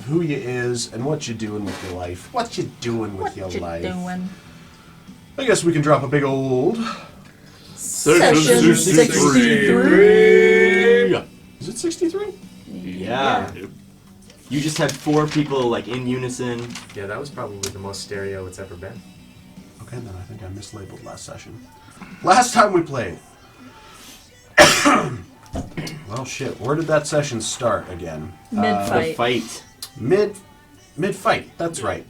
who you is and what you doing with your life. What you doing with your life? Doing? I guess we can drop a big old... Session 63. Is it 63? Yeah. You just had 4 people like in unison. Yeah, that was probably the most stereo it's ever been. Okay, then I think I mislabeled last session. Last time we played. Well, shit. Where did that session start again? Mid-fight. The fight. Mid-fight. That's right.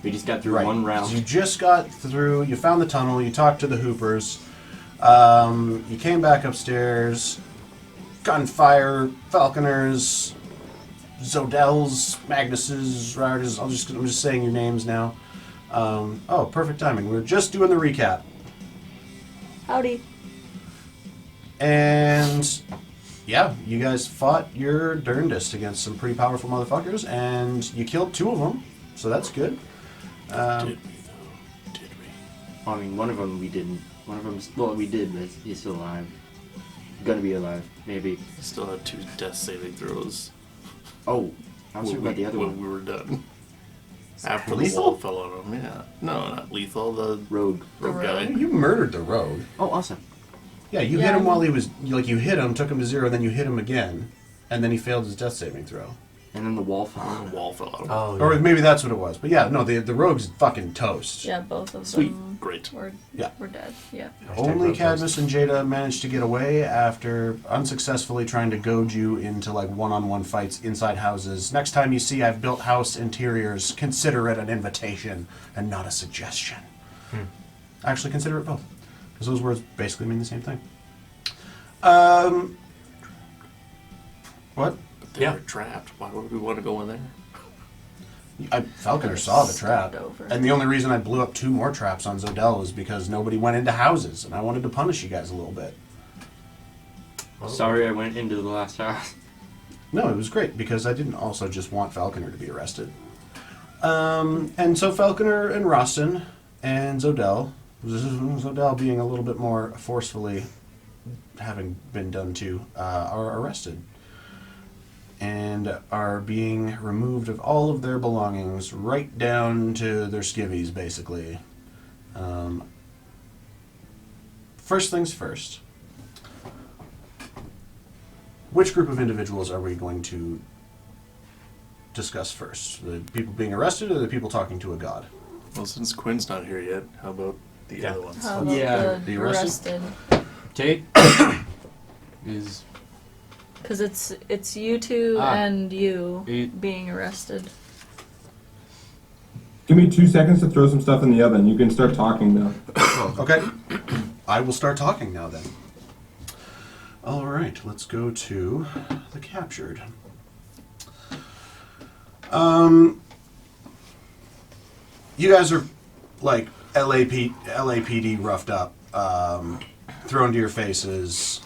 We just got through one round. You just got through. You found the tunnel. You talked to the Hoopers. You came back upstairs. Gunfire, Falconers, Zodels, Magnuses, Riders. I'm just saying your names now. Oh, perfect timing. We're just doing the recap. Howdy. And yeah, you guys fought your darndest against some pretty powerful motherfuckers, and you killed 2 of them, so that's good. Did we, though? Did we? I mean, one of them we didn't. One of them's... Well, we did, but he's still alive. Gonna be alive, maybe. Still had 2 death saving throws. Oh, I was talking about the other when one. we were done. After Lethal? the wall fell on him, yeah. No, not lethal, the Rogue. rogue guy. You murdered the rogue. Oh, awesome. Yeah, you hit him while he was... Like, you hit him, took him to 0, then you hit him again, and then he failed his death saving throw. And then the wall fell on The him. wall fell on him. Oh, Or maybe that's what it was. But yeah, no, the rogue's fucking toast. Yeah, both of Sweet. them Great. were dead. Yeah. Only Hashtag Cadmus and Jada managed to get away after unsuccessfully trying to goad you into like one-on-one fights inside houses. Next time you see I've built house interiors, consider it an invitation and not a suggestion. Actually, consider it both, because those words basically mean the same thing. What? But they were trapped. Why would we want to go in there? Falconer saw the trap, Over. and the only reason I blew up 2 more traps on Zodel was because nobody went into houses, and I wanted to punish you guys a little bit. Sorry I went into the last house. No, it was great, because I didn't also just want Falconer to be arrested. And so Falconer and Raajsten and Zodel being a little bit more forcefully having been done to, are arrested. And are being removed of all of their belongings, right down to their skivvies, basically. First things first. Which group of individuals are we going to discuss first? The people being arrested or the people talking to a god? Well, since Quinn's not here yet, how about the other ones? How about Yeah, the the arrested? arrested? Tate is... Because it's you 2 and you being arrested. Give me 2 seconds to throw some stuff in the oven. You can start talking now. Okay. I will start talking now then. All right, let's go to the captured. You guys are like LAPD roughed up, thrown to your faces.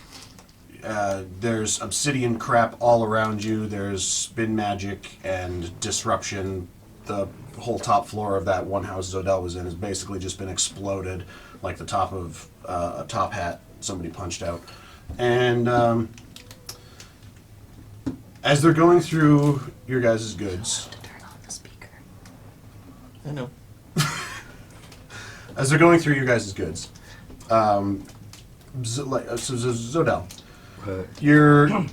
There's obsidian crap all around you. There's spin magic and disruption. The whole top floor of that one house Zodel was in has basically just been exploded, like the top of a top hat somebody punched out. And as they're going through your guys' goods, Turn on the speaker. I know. as they're going through your guys' goods, Zodel, you're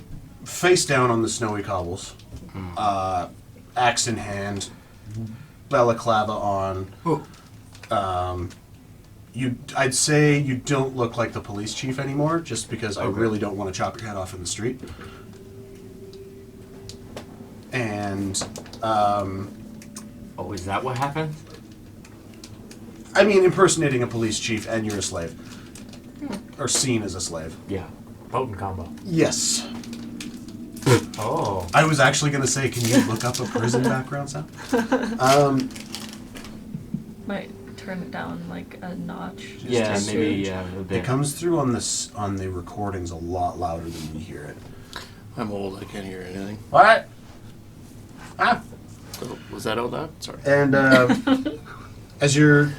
face down on the snowy cobbles, axe in hand, balaclava on. I'd say you don't look like the police chief anymore, just because I really don't want to chop your head off in the street. And, Oh, is that what happened? I mean, impersonating a police chief and you're a slave. Or seen as a slave. Yeah. Potent combo. Yes. Oh. I was actually going to say, can you look up a prison background sound? Might turn it down like a notch. Yeah, Just maybe, to- yeah, a bit. It comes through on the recordings a lot louder than we hear it. I'm old, I can't hear anything. What? Ah. Oh, was that all that? Sorry. And as you're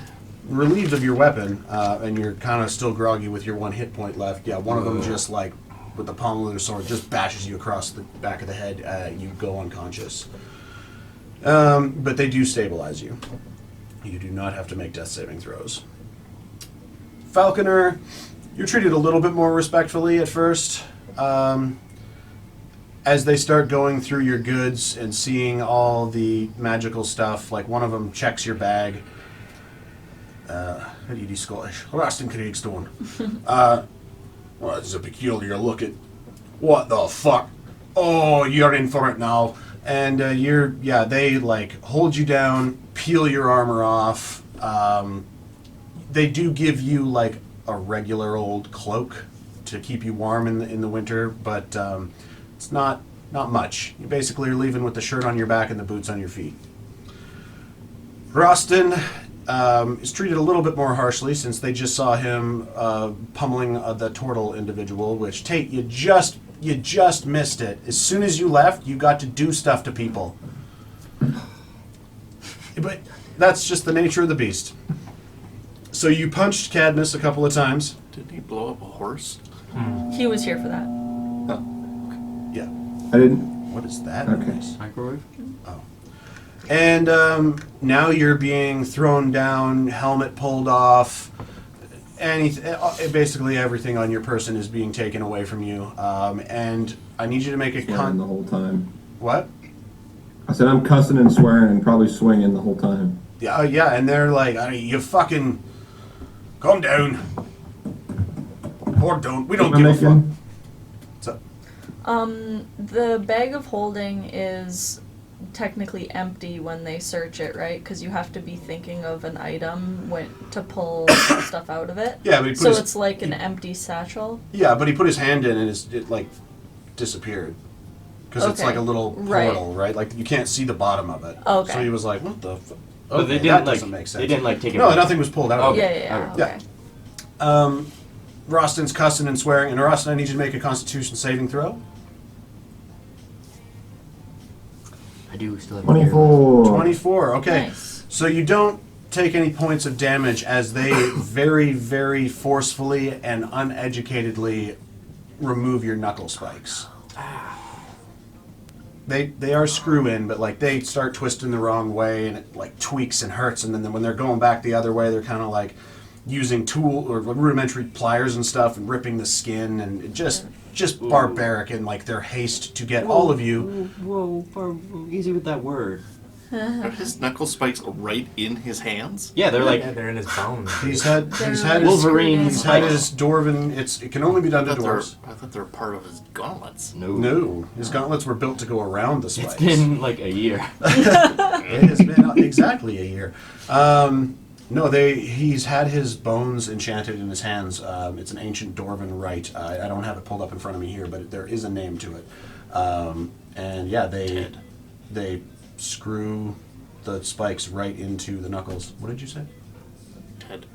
relieved of your weapon, and you're kind of still groggy with your 1 hit point left, yeah, one of them just like with the pommel of their sword, just bashes you across the back of the head. You go unconscious. But they do stabilize you. You do not have to make death saving throws. Falconer, you're treated a little bit more respectfully at first. As they start going through your goods and seeing all the magical stuff, like one of them checks your bag. How do you do Scottish? Raajsten Kriegstone. Well, it's a peculiar look at. What the fuck? Oh, you're in for it now. And they like hold you down, peel your armor off. They do give you like a regular old cloak to keep you warm in the winter, but it's not much. You basically are leaving with the shirt on your back and the boots on your feet. Raajsten is treated a little bit more harshly since they just saw him pummeling the turtle individual, which Tate, you just missed it. As soon as you left, you got to do stuff to people. But that's just the nature of the beast. So you punched Cadmus a couple of times. Didn't he blow up a horse? He was here for that. Yeah. I didn't. What is that? Okay. noise? Microwave? Oh. And now you're being thrown down, helmet pulled off. Basically everything on your person is being taken away from you. And I need you to make a Swearing the whole time. What? I said I'm cussing and swearing and probably swinging the whole time. Yeah, and they're like, you fucking calm down. Or don't. We don't Am I give a fuck. making- So, The bag of holding is technically empty when they search it, right? Because you have to be thinking of an item to pull stuff out of it. yeah, but he put So his, it's like an empty satchel. yeah, but he put his hand in and it like disappeared. Because it's Okay. like a little portal, right? Like you can't see the bottom of it. Okay. So he was like, what the fuck? But they Okay, didn't that like. doesn't make sense. They didn't like take it. No, back. nothing was pulled out of it. Yeah. Yeah. Okay. Raajsten's cussing and swearing, and Raajsten, I need you to make a Constitution saving throw. I do still have 24. 24. Okay. Nice. So you don't take any points of damage as they very, very forcefully and uneducatedly remove your knuckle spikes. They are screw in, but like they start twisting the wrong way and it like tweaks and hurts, and then when they're going back the other way, they're kind of like using tool or rudimentary pliers and stuff and ripping the skin, and it just barbaric in like their haste to get all of you. Whoa, easy with that word. Are his knuckle spikes right in his hands? Yeah, they're like. Yeah, they're in his bones. He's had They're his Wolverine he's had spikes. his dwarven. It can only be done to dwarves. I thought they were part of his gauntlets. No, his gauntlets were built to go around the spikes. It's been like a year. It has been exactly a year. No, he's had his bones enchanted in his hands. It's an ancient dwarven rite. I don't have it pulled up in front of me here, but there is a name to it. And yeah, they screw the spikes right into the knuckles. What did you say? Ted.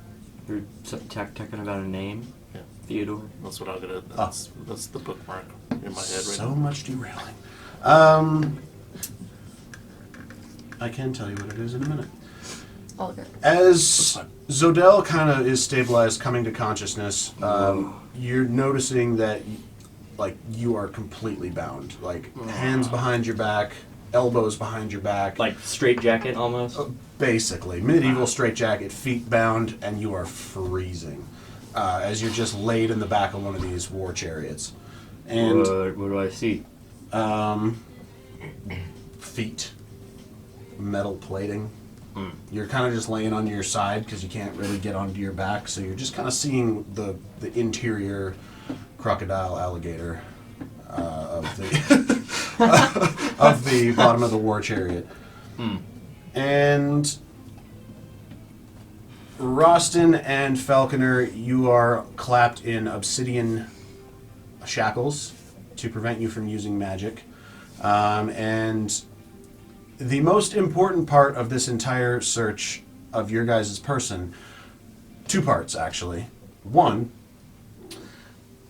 You're talking about a name? Yeah. Theodore? That's what I'm gonna. That's the bookmark in my head right So now. much derailing. I can tell you what it is in a minute. All good. As Zodel kind of is stabilized, coming to consciousness, you're noticing that, like, you are completely bound. Like, hands behind your back, elbows behind your back. Like straight jacket almost? Basically. Medieval straitjacket, feet bound, and you are freezing. As you're just laid in the back of one of these war chariots. And What do I see? feet, metal plating. You're kind of just laying on your side because you can't really get onto your back, so you're just kind of seeing the interior crocodile alligator of the of the bottom of the war chariot. And Raajsten and Falconer, you are clapped in obsidian shackles to prevent you from using magic. And the most important part of this entire search of your guys' person, two parts actually. One,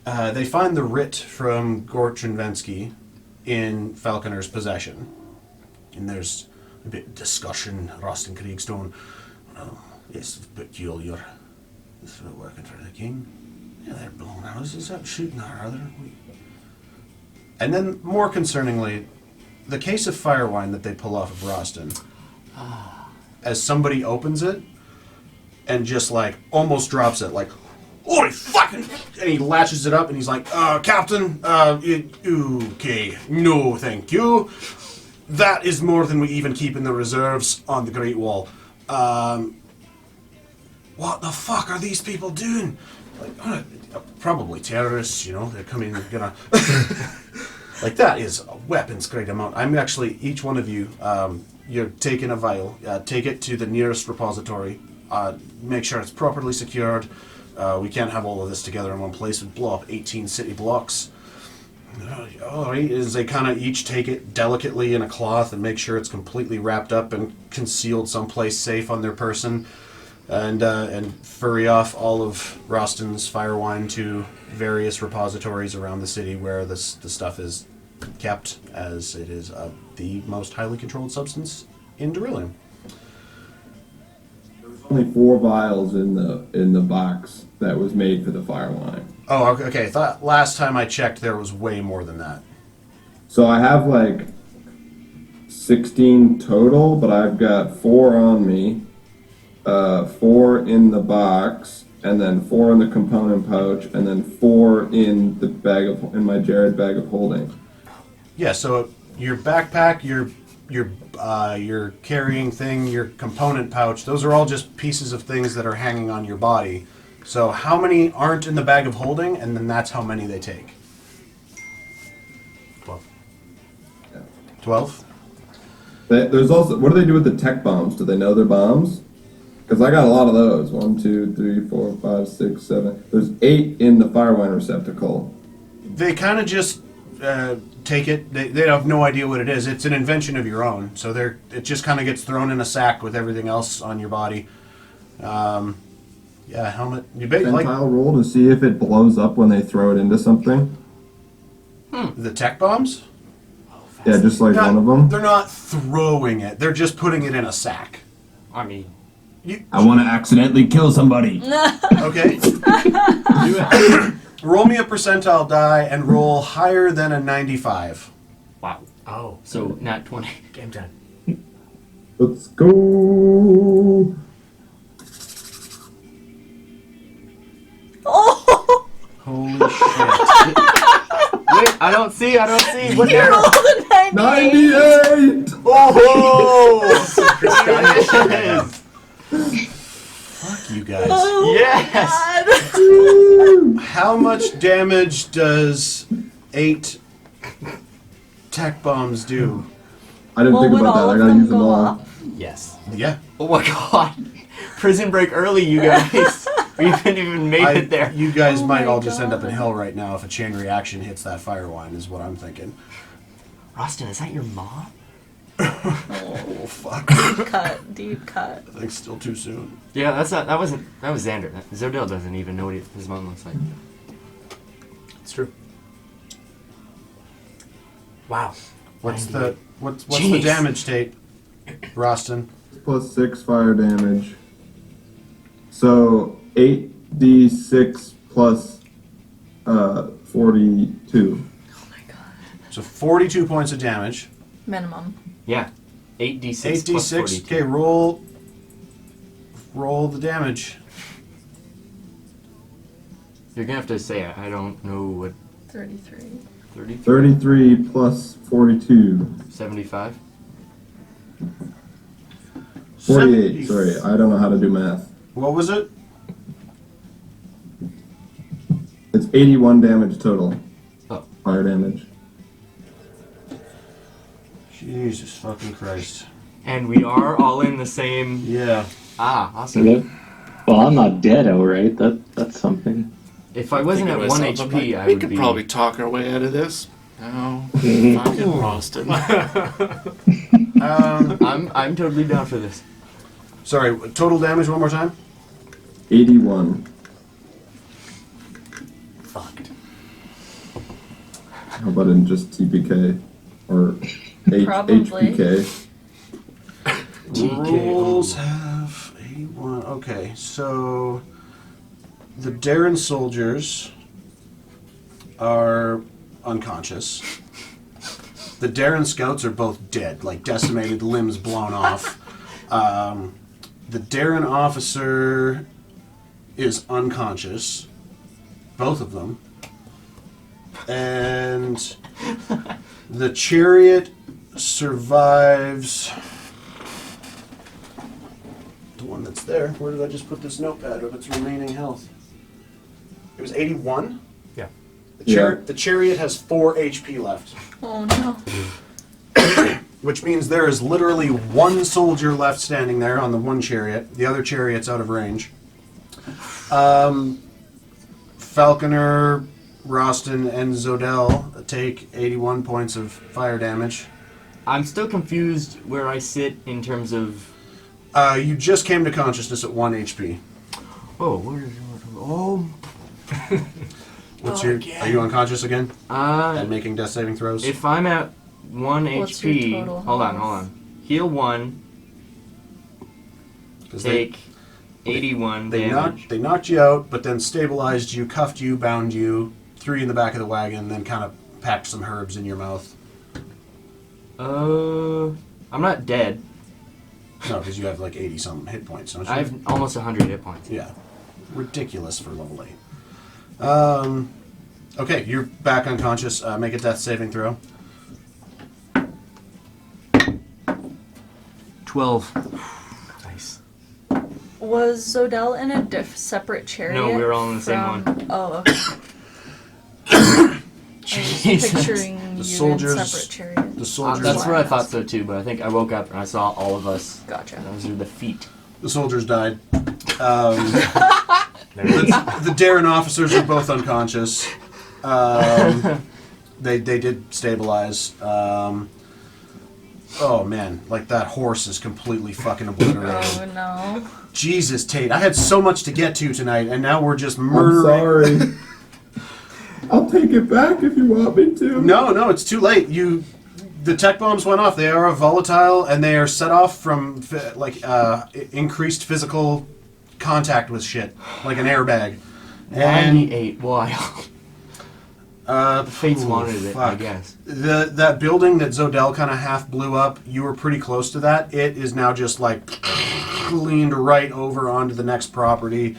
they find the writ from Gorchenvensky in Falconer's possession. And there's a bit of discussion, Raajsten Kriegstone. Well, it's peculiar. It's working for the king. Yeah, they're blowing houses up, shooting our other. And then, more concerningly, the case of fire wine that they pull off of Raajsten, as somebody opens it and just like almost drops it, like, holy fucking! And he latches it up and he's like, Captain, okay, no, thank you. That is more than we even keep in the reserves on the Great Wall. What the fuck are these people doing? Like, probably terrorists, you know, they're coming, they're gonna... Like, that is a weapons grade amount. I'm actually, each one of you, you're taking a vial, take it to the nearest repository, make sure it's properly secured. We can't have all of this together in one place and blow up 18 city blocks. Alright, as they kind of each take it delicately in a cloth and make sure it's completely wrapped up and concealed someplace safe on their person, and furry off all of Raajsten's fire wine to various repositories around the city where the stuff is kept, as it is the most highly controlled substance in Derran. Only 4 vials in the box that was made for the fire wine. Oh, okay. Thought last time I checked there was way more than that. So I have like 16 total, but I've got 4 on me, 4 in the box, and then 4 in the component pouch, and then 4 in the in my Jared bag of holding. Yeah, so your backpack, your carrying thing, your component pouch, those are all just pieces of things that are hanging on your body. So how many aren't in the bag of holding, and then that's how many they take? 12. 12? There's also, what do they do with the tech bombs? Do they know they're bombs? Because I got a lot of those. 1, 2, 3, 4, 5, 6, 7. There's 8 in the fire wine receptacle. They kind of just take it. They have no idea what it is. It's an invention of your own. So it just kind of gets thrown in a sack with everything else on your body. Yeah, helmet. You Percentile roll to see if it blows up when they throw it into something. The tech bombs? Yeah, just like one of them. They're not throwing it. They're just putting it in a sack. I mean, I want to accidentally kill somebody. Okay. Roll me a percentile die and roll higher than a 95. wow. Oh, So, not 20. game time. Let's go. Oh! Holy shit. Wait, I don't see. What You rolled a 98! 98! Oh! Yes. Fuck you guys. Oh Yes! my God. How much damage does 8 tech bombs do? I didn't Well, think would about all that. I of gotta them use them go all. up? Yes. Yeah. Oh my god. Prison break early, you guys. We haven't even made it there. You guys Oh might my all just end up in God. hell right now if a chain reaction hits that fire wine, is what I'm thinking. Raajsten, is that your mom? Oh, fuck. Deep cut. I think it's still too soon. Yeah, that was Xander. Zodil doesn't even know what his mom looks like. It's true. Wow. What's 98. the what's the Jeez. damage, Tate? Roston. Plus 6 fire damage. So 8d6 plus 42. Oh my God. So 42 points of damage. Minimum. Yeah. 8d6 plus 8d6. 42. Okay, roll the damage. You're gonna have to say it. I don't know what. 33. 33? 33 plus 42. 75? 48. Sorry, I don't know how to do math. What was it? It's 81 damage total. Oh. Fire damage. Jesus fucking Christ. And we are all in the same. Yeah. Ah, awesome. Hello? Well, I'm not dead, alright. That's something. If I wasn't at 1 Myself, I'm HP, like, I we would could be. probably talk our way out of this. No, Mhm. fucking Raajsten. I'm totally down for this. Sorry, total damage one more time? 81. Fucked. How about in just TPK? Or Probably. HPK? Rolls have 81. Okay, so the Derran soldiers are unconscious. The Derran scouts are both dead, like decimated, limbs blown off. The Derran officer is unconscious. Both of them. And the chariot survives. The one that's there. Where did I just put this notepad of its remaining health? It was 81? Yeah. The chariot has 4 HP left. Oh no. Which means there is literally one soldier left standing there on the one chariot. The other chariot's out of range. Falconer, Raajsten, and Zodel take 81 points of fire damage. I'm still confused where I sit in terms of. You just came to consciousness at 1 HP. Oh, where is? Oh. Are you unconscious again? And making death saving throws? If I'm at 1 What's your HP, total hold health? on. Heal 1. 'Cause Take 81 damage. They knocked you out, but then stabilized you, cuffed you, bound you, threw you in the back of the wagon, then kind of packed some herbs in your mouth. I'm not dead. No, because you have like 80-something hit points, don't you? I have almost 100 hit points. Yeah. Ridiculous for level 8. Okay, you're back unconscious. Make a death saving throw. 12. Nice. Was Zodel in a separate chariot? No, we were all in the same one. Oh, okay. I was picturing you in soldiers- separate chariots. The soldiers, That's what I thought so too, but I think I woke up and I saw all of us. Gotcha. Those are the feet. the soldiers died. There it is. The Derran officers are both unconscious. They did stabilize. Oh man, like that horse is completely fucking obliterated. Oh no. Jesus, Tate, I had so much to get to tonight, and now we're just I'm murdering. sorry. I'll take it back if you want me to. No, it's too late. The tech bombs went off. They are volatile, and they are set off from increased physical contact with shit, like an airbag. And 98. Wow. The fates wanted it, I fuck. guess. That building that Zodel kind of half blew up, you were pretty close to that. It is now just like leaned right over onto the next property.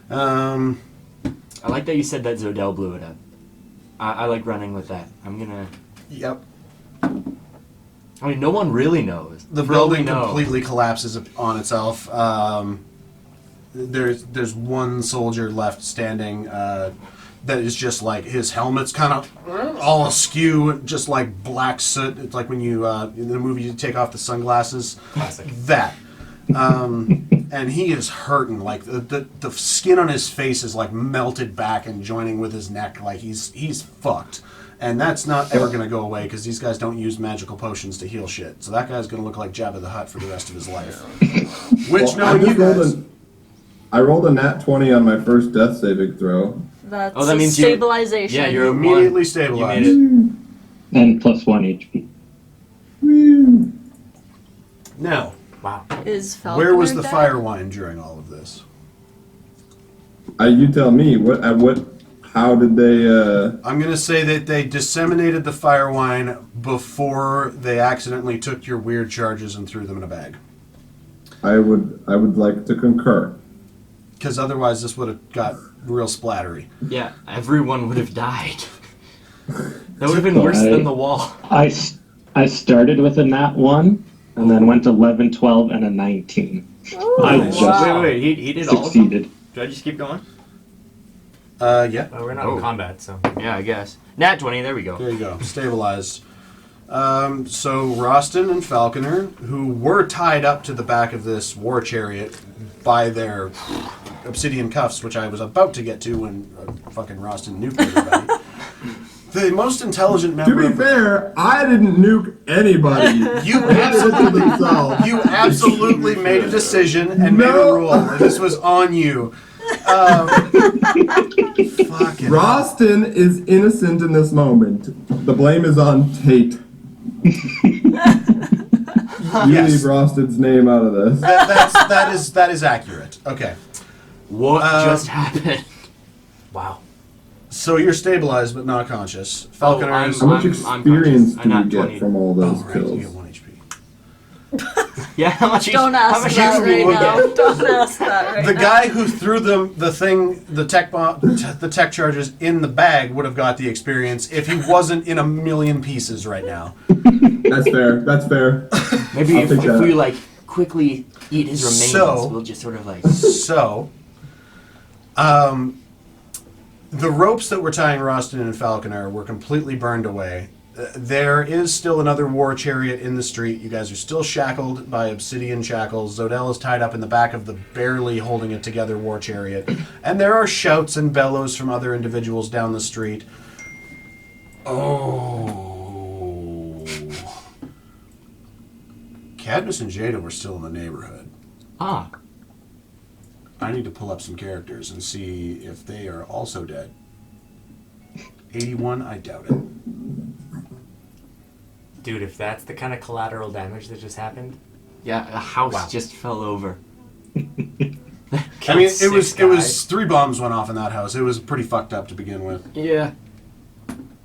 I like that you said that Zodel blew it up. I like running with that. I'm gonna. Yep. I mean, no one really knows. The For all we building know. completely collapses on itself. There's one soldier left standing that is just like his helmet's kind of all askew, just like black soot. It's like when you in the movie you take off the sunglasses. Classic. That. And he is hurting. Like the skin on his face is like melted back and joining with his neck. Like he's fucked. And that's not ever going to go away because these guys don't use magical potions to heal shit. So that guy's going to look like Jabba the Hutt for the rest of his life. Which, Well, knowing you guys... I rolled a nat 20 on my first death saving throw. That's Oh, that a means you- stabilization. Yeah, you're immediately one. stabilized. You made it. And plus 1 HP. Woo. Now, Wow. Is Falconer where was the dead? fire wine during all of this? You tell me. How did they? I'm going to say that they disseminated the fire wine before they accidentally took your weird charges and threw them in a bag. I would like to concur. Because otherwise this would have got real splattery. Yeah, everyone would have died. That would have been worse than the wall. I started with a nat 1, and then went 11, 12, and a 19. I Nice. just Wait, he did all of them? succeeded. Do I just keep going? Yeah. We're not Oh. in combat, so. Yeah, I guess. Nat 20, there we go. There you go. Stabilized. So Raajsten and Falconer, who were tied up to the back of this war chariot by their obsidian cuffs, which I was about to get to when fucking Raajsten nuked everybody. The most intelligent To member be of fair, I didn't nuke anybody. you They did it to themselves. You absolutely made a decision and made a No. rule. And this was on you. Fucking Raajsten is innocent in this moment. The blame is on Tate. You Yes. leave Raajsten's name out of this. that is accurate. Okay. What just happened? Wow. So you're stabilized but not conscious. Oh, Falconer I'm- is... How much experience I'm do we not get 20. from all Oh, those right, you kills? get 1 HP. Yeah, how much? Don't how ask much that XP right we now. get? Don't ask that right The now. guy who threw the tech charges in the bag would have got the experience if he wasn't in a million pieces right now. That's fair. That's fair. Maybe I'll if take that. we like quickly eat his remains, So- we'll just sort of like. So, the ropes that were tying Raajsten and Falconer were completely burned away. There is still another war chariot in the street. You guys are still shackled by obsidian shackles. Zodell is tied up in the back of the barely holding it together war chariot. And there are shouts and bellows from other individuals down the street. Oh. Cadmus and Jada were still in the neighborhood. Ah, I need to pull up some characters and see if they are also dead. 81, I doubt it. Dude, if that's the kind of collateral damage that just happened, yeah, a house Wow. just fell over. I mean, Killed it 6 was guys. 3 bombs went off in that house. It was pretty fucked up to begin with. Yeah.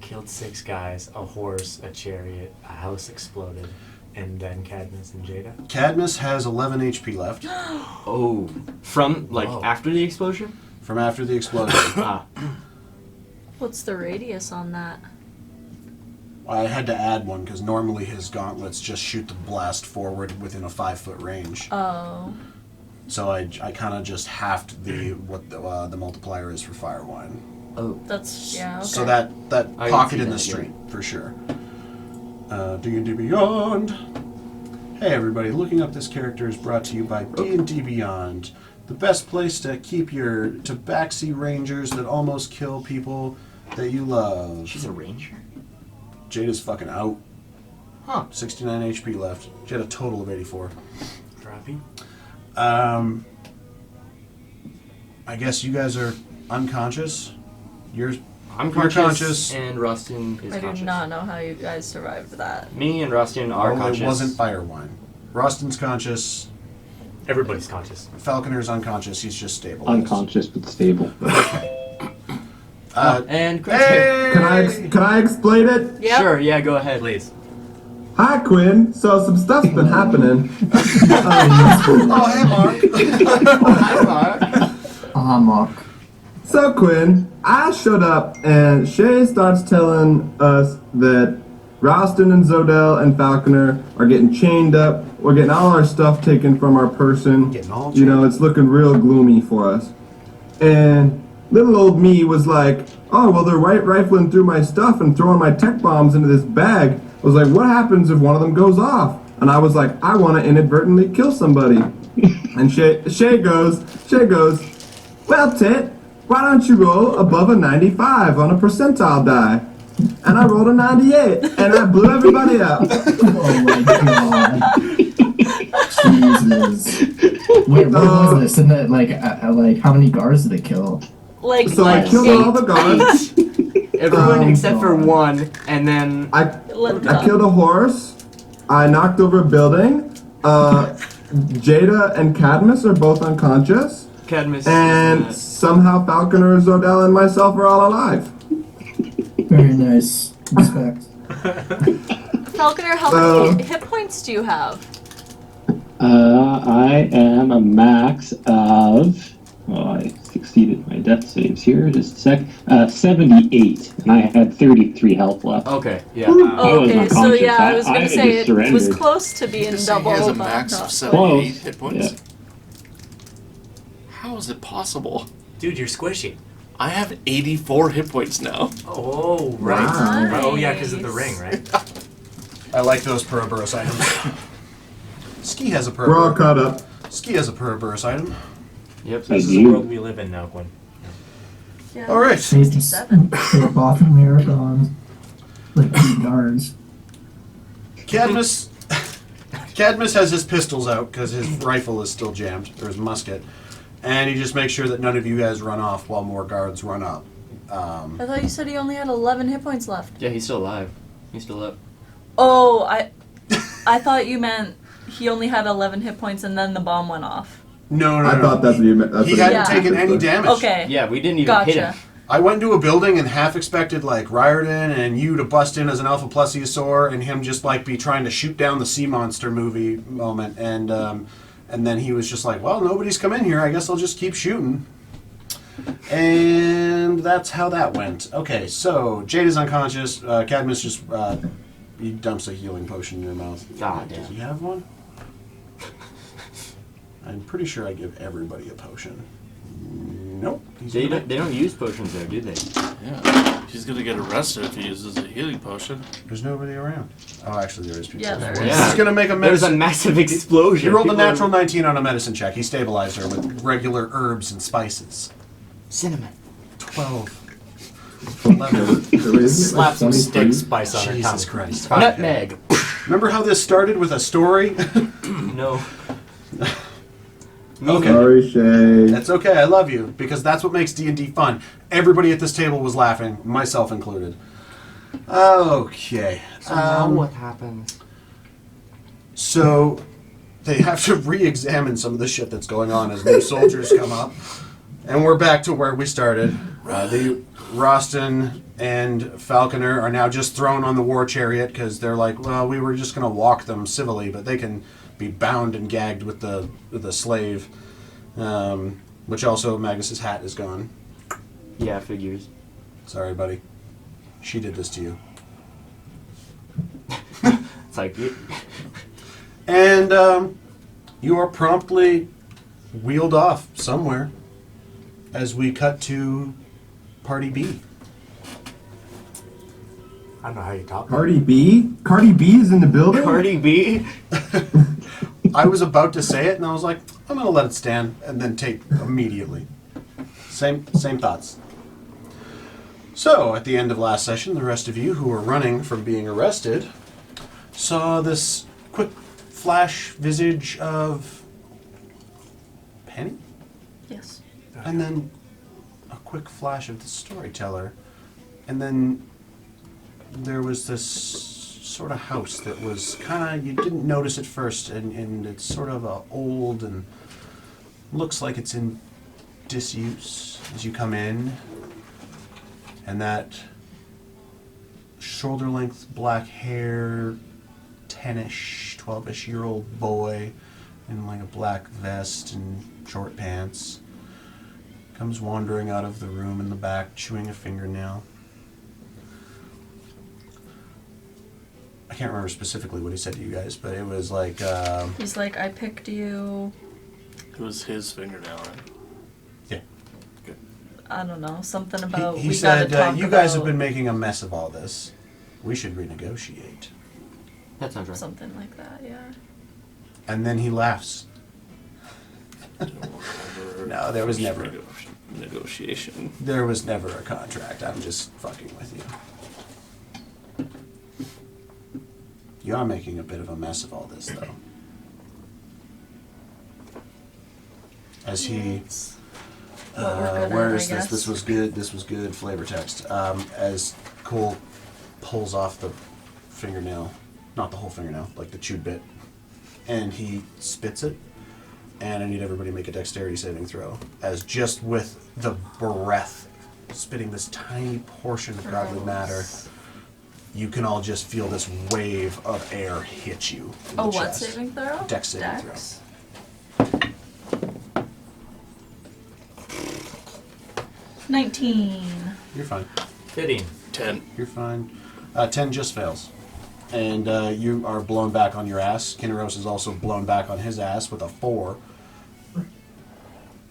killed 6 guys, a horse, a chariot, a house exploded, and then Cadmus and Jada. Cadmus has 11 HP left Oh, from like Whoa. after the explosion? from after the explosion. Ah, What's the radius on that? I had to add one because normally his gauntlets just shoot the blast forward within a 5-foot range. Oh. So I kind of just halved what the multiplier is for Firewine. oh, That's, yeah, okay. So that I can pocket see in the that, yeah. street, for sure. D&D Beyond. Hey everybody, looking up this character is brought to you by D&D Beyond. The best place to keep your tabaxi rangers that almost kill people that you love. she's a ranger. Jada's fucking out. Huh? 69 HP left. She had a total of 84. Dropping. I guess you guys are unconscious. You're I'm You're conscious, conscious. and Rustin is I do conscious. not know how you guys survived that. Me and Rustin are oh, conscious. it wasn't Firewine. Roston's conscious. Everybody's conscious. Falconer's unconscious. He's just stable. Unconscious but stable. And Hey! Can I explain it? Yep. Sure, yeah, go ahead. Please. Hi, Quinn. So some stuff's been happening. Oh, hey, Mark. Hi, Mark. Mark. So, Quinn, I showed up and Shay starts telling us that Raajsten and Zodell and Falconer are getting chained up. We're getting all our stuff taken from our person. Getting all You know, it's looking real gloomy for us. And little old me was like, oh, well, they're rifling through my stuff and throwing my tech bombs into this bag. I was like, what happens if one of them goes off? And I was like, I want to inadvertently kill somebody. And Shay goes, well, Tit, why don't you roll above a 95 on a percentile die? And I rolled a 98, and I blew everybody up. Oh my god. Jesus. Wait, what was this? And that, like how many guards did it kill? Like, So I killed all the guards. Everyone except for one, and then I Let killed a horse. I knocked over a building. Jada and Cadmus are both unconscious. Cadmus. And is somehow Falconer, Zodell, and myself are all alive. Very nice. Respect. Falconer, how many hit points do you have? I am a max of. Oh, I succeeded my death saves here. Just a sec. 78, and I had 33 health left. okay, yeah. I was Okay, so unconscious. yeah, I was gonna had say just it was surrendered. close to being double. He has a but max not of quite. 78 hit points. Yeah. How is it possible? Dude, you're squishy. I have 84 hit points now. Oh, right. Wow. Right. Oh, yeah, because of the ring, right? I like those Purboros items. Ski has a We're all Purboros. caught up. Ski has a Purboros item. Yep. This is you. the world we live in now, Quinn. Yeah. All right. 67. They're off America on like 8 guards. Cadmus has his pistols out because his rifle is still jammed, or his musket, and he just makes sure that none of you guys run off while more guards run up. I thought you said he only had 11 hit points left. Yeah, he's still alive. He's still up. Oh, I thought you meant he only had 11 hit points and then the bomb went off. No, I thought that's what you meant. That's He what hadn't Yeah. taken any damage. Okay. Yeah, we didn't even hit him. Gotcha. I went into a building and half expected like Raajsten and you to bust in as an alpha plesiosaur and him just like be trying to shoot down the sea monster movie moment, and then he was just like, well, nobody's come in here, I guess I'll just keep shooting. And that's how that went. Okay, so Jade is unconscious. Cadmus just he dumps a healing potion in your mouth. Ah, Does damn. he have one? I'm pretty sure I give everybody a potion. Nope. They don't use potions there, do they? Yeah. He's gonna get arrested if he uses a healing potion. There's nobody around. Oh, actually, there is people. Yeah, there is. He's gonna make a There's a medicine. massive explosion. He rolled a People are- natural 19 on a medicine check. He stabilized her with regular herbs and spices. Cinnamon. 12. 11. Slap some stick spice on her tongue. Jesus Christ. Nutmeg. Remember how this started with a story? No. Okay. Sorry, Shay. That's okay. I love you because that's what makes D&D fun. Everybody at this table was laughing, myself included. Okay. So now what happens? So they have to re-examine some of the shit that's going on as new soldiers come up, and we're back to where we started. The Raajsten and Falconer are now just thrown on the war chariot because they're like, well, we were just going to walk them civilly, but they can be bound and gagged with the slave, which also Magnus's hat is gone. Yeah, figures. Sorry, buddy. She did this to you. It's like, And you are promptly wheeled off somewhere as we cut to Party B. I don't know how you talk. Cardi B? Cardi B is in the building? Cardi B? I was about to say it, and I was like, I'm going to let it stand, and then take immediately. Same thoughts. So, at the end of last session, the rest of you who were running from being arrested saw this quick flash visage of Penny, Yes. and then a quick flash of the storyteller, and then there was this sort of house that was kind of, you didn't notice at first, and it's sort of old and looks like it's in disuse as you come in. And that shoulder-length black hair, 10-ish, 12-ish year old boy in like a black vest and short pants comes wandering out of the room in the back, chewing a fingernail. I can't remember specifically what he said to you guys, but it was like, He's like, I picked you. It was his fingernail, right? yeah. I don't know, something about He we said, gotta talk you guys have about been making a mess of all this. We should renegotiate. That sounds right. something like that. Yeah. And then he laughs. No, there was never. Negotiation. There was never a contract. I'm just fucking with you. You are making a bit of a mess of all this, though. As he, It's what we're good where at, is I this? guess. This was good. This was good. Flavor text. As Cole pulls off the fingernail, not the whole fingernail, like the chewed bit, and he spits it. And I need everybody to make a dexterity saving throw, as just with the breath, spitting this tiny portion of godly matter, you can all just feel this wave of air hit you in the Oh, what chest. saving throw? Dex saving Dex? 19. You're fine. Fitting. 10. You're fine. 10 just fails. And you are blown back on your ass. Kinneros is also blown back on his ass with a 4.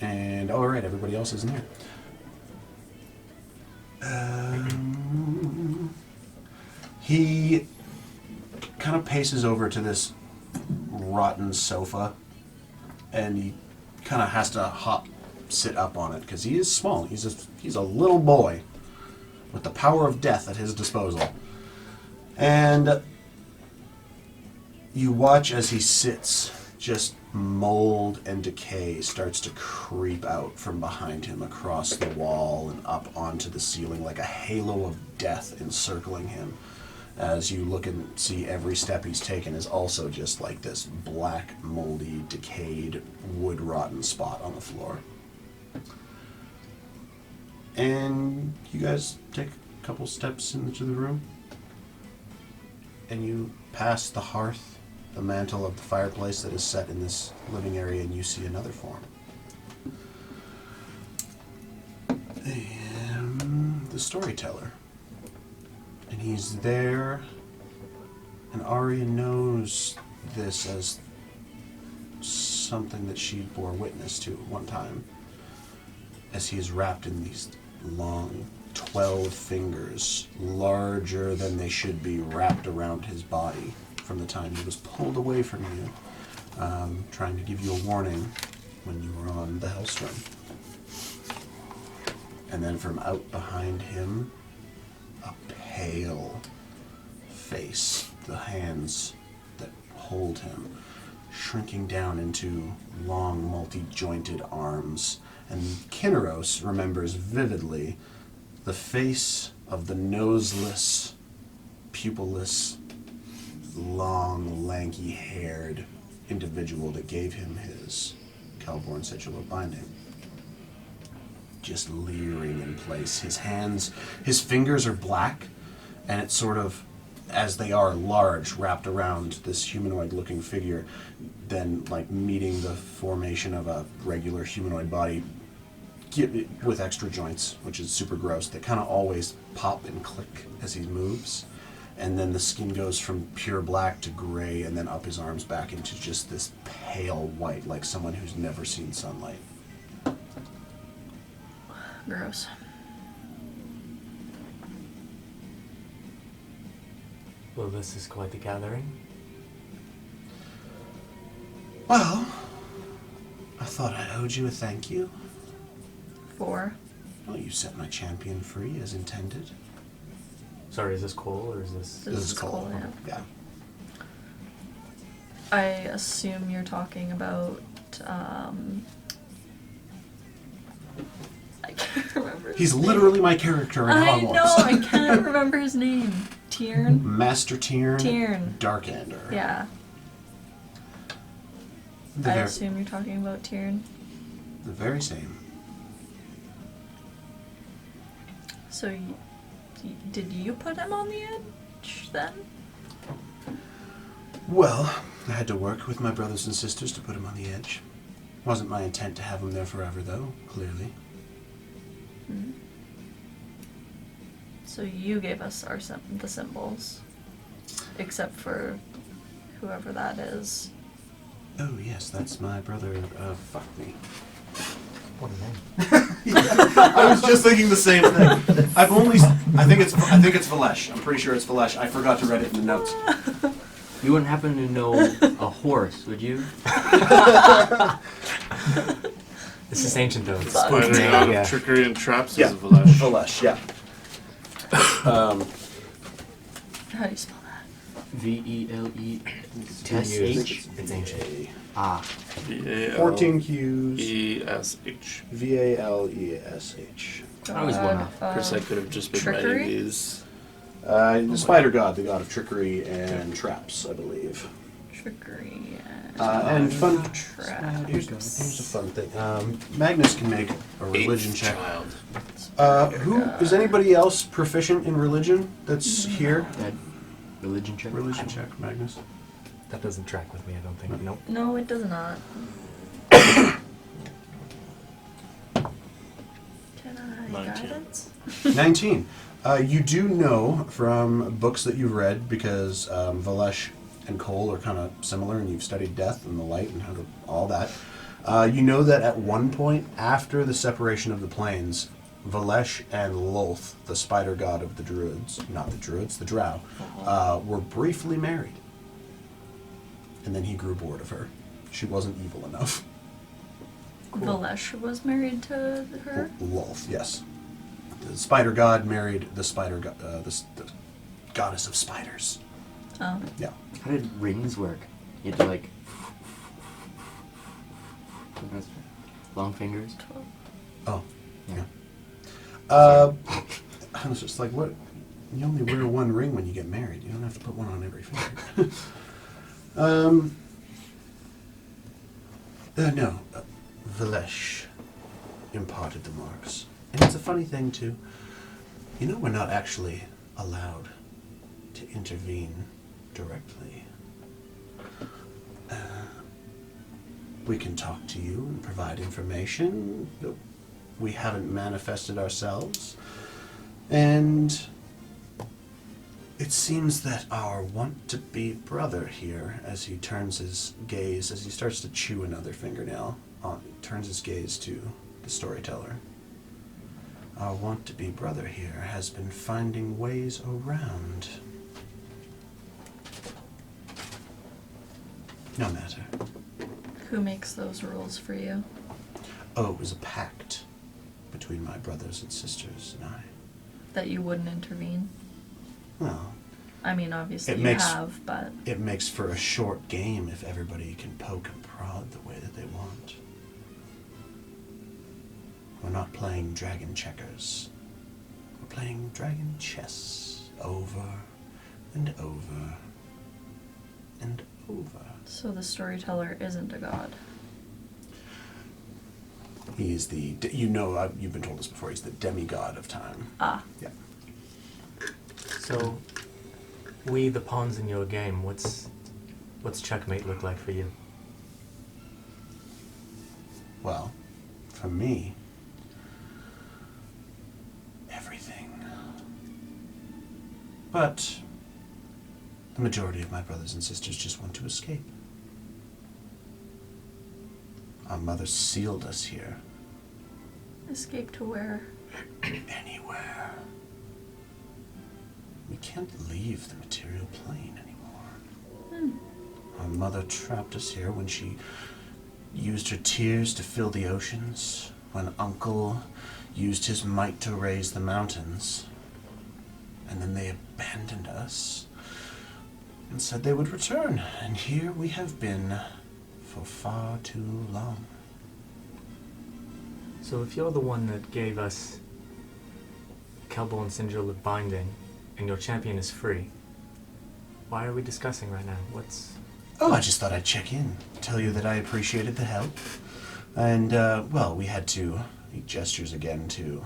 And, all right, everybody else is in here. He kind of paces over to this rotten sofa, and he kind of has to sit up on it, because he is small. He's a little boy with the power of death at his disposal. And you watch as he sits, just mold and decay starts to creep out from behind him across the wall and up onto the ceiling like a halo of death encircling him. As you look and see every step he's taken is also just like this black, moldy, decayed, wood-rotten spot on the floor. And you guys take a couple steps into the room. And you pass the hearth, the mantle of the fireplace that is set in this living area, and you see another form. And the storyteller. And he's there, and Arya knows this as something that she bore witness to at one time, as he is wrapped in these long 12 fingers, larger than they should be, wrapped around his body from the time he was pulled away from you, trying to give you a warning when you were on the Hellstrom. And then from out behind him, a pale face, the hands that hold him, shrinking down into long, multi-jointed arms. And Kinneros remembers vividly the face of the noseless, pupilless, long, lanky-haired individual that gave him his Calborn Sigil of Binding. Just leering in place. His hands, his fingers are black, and it's sort of, as they are large, wrapped around this humanoid-looking figure, then like meeting the formation of a regular humanoid body with extra joints, which is super gross. They kind of always pop and click as he moves, and then the skin goes from pure black to gray, and then up his arms back into just this pale white, like someone who's never seen sunlight. Gross. Well, this is quite the gathering. Well, I thought I owed you a thank you. 4. Well, you set my champion free as intended. Sorry, is this Cole or is this... This is Cole, yeah. I assume you're talking about, I can't remember his He's name. literally my character in I Hogwarts. know, I can't remember his name. Tiern? Master Tiern. Tiern. Darkander. Yeah. The I ver- assume you're talking about Tiern. The very same. So, did you put him on the edge then? Well, I had to work with my brothers and sisters to put him on the edge. Wasn't my intent to have him there forever, though, clearly. Mm-hmm. So you gave us our the symbols, except for whoever that is. Oh, yes, that's my brother. Fuck me. What a name. I was just thinking the same thing. I think it's Valesh. I'm pretty sure it's Valesh. I forgot to write it in the notes. You wouldn't happen to know a horse, would you? This is ancient though. It's Spider spooky. God Yeah. of Trickery and Traps Yeah. is Valesh. Valesh, yeah. How do you spell that? VELESH. It's ancient. Ah. 14 Qs. VALESH. Valesh. I was one off. Chris, I could have just been Trickery? writing these. The spider god, the god of trickery and traps, I believe. Trickery And fun. trap. Here's a fun thing. Magnus can make a religion check. Child. Who is anybody else proficient in religion that's here? That religion check? Religion check, Magnus. That doesn't track with me, I don't think. Nope. No, it does not. Can I 19. guidance? 19. You do know from books that you've read, because Valesh and Cole are kind of similar, and you've studied death and the light and how to, all that. You know that at one point, after the separation of the planes, Valesh and Lolth, the spider god of the druids, not the druids, the drow, were briefly married. And then he grew bored of her. She wasn't evil enough. Valesh was married to her? Lolth, yes. The spider god married the spider the goddess of spiders. Oh. Yeah. How did rings work? You had to like... long fingers? Oh, Yeah. I was just like, what? You only wear one ring when you get married. You don't have to put one on every finger. No. Valesh imparted the marks. And it's a funny thing, too. You know, we're not actually allowed to intervene directly. We can talk to you and provide information, but we haven't manifested ourselves. And it seems that our want-to-be brother here, as he turns his gaze, as he starts to chew another fingernail, turns his gaze to the storyteller. Our want-to-be brother here has been finding ways around. No matter. Who makes those rules for you? Oh, it was a pact between my brothers and sisters and I. That you wouldn't intervene? Well, I mean, obviously It you makes- have, but it makes for a short game if everybody can poke and prod the way that they want. We're not playing dragon checkers. We're playing dragon chess over and over and over. so the storyteller isn't a god. He's the, you've been told this before, he's the demigod of time. Ah, Yeah. So, we the pawns in your game, what's checkmate look like for you? Well, for me, everything. But the majority of my brothers and sisters just want to escape. Our mother sealed us here. escape to where? Anywhere. We can't leave the material plane anymore. Our mother trapped us here when she used her tears to fill the oceans, when Uncle used his might to raise the mountains, and then they abandoned us and said they would return, and here we have been for far too long. So if you're the one that gave us Kelbel and Sindril with binding, and your champion is free, why are we discussing right now? What's... Oh, I just thought I'd check in, tell you that I appreciated the help. And, well, we had to... He gestures again to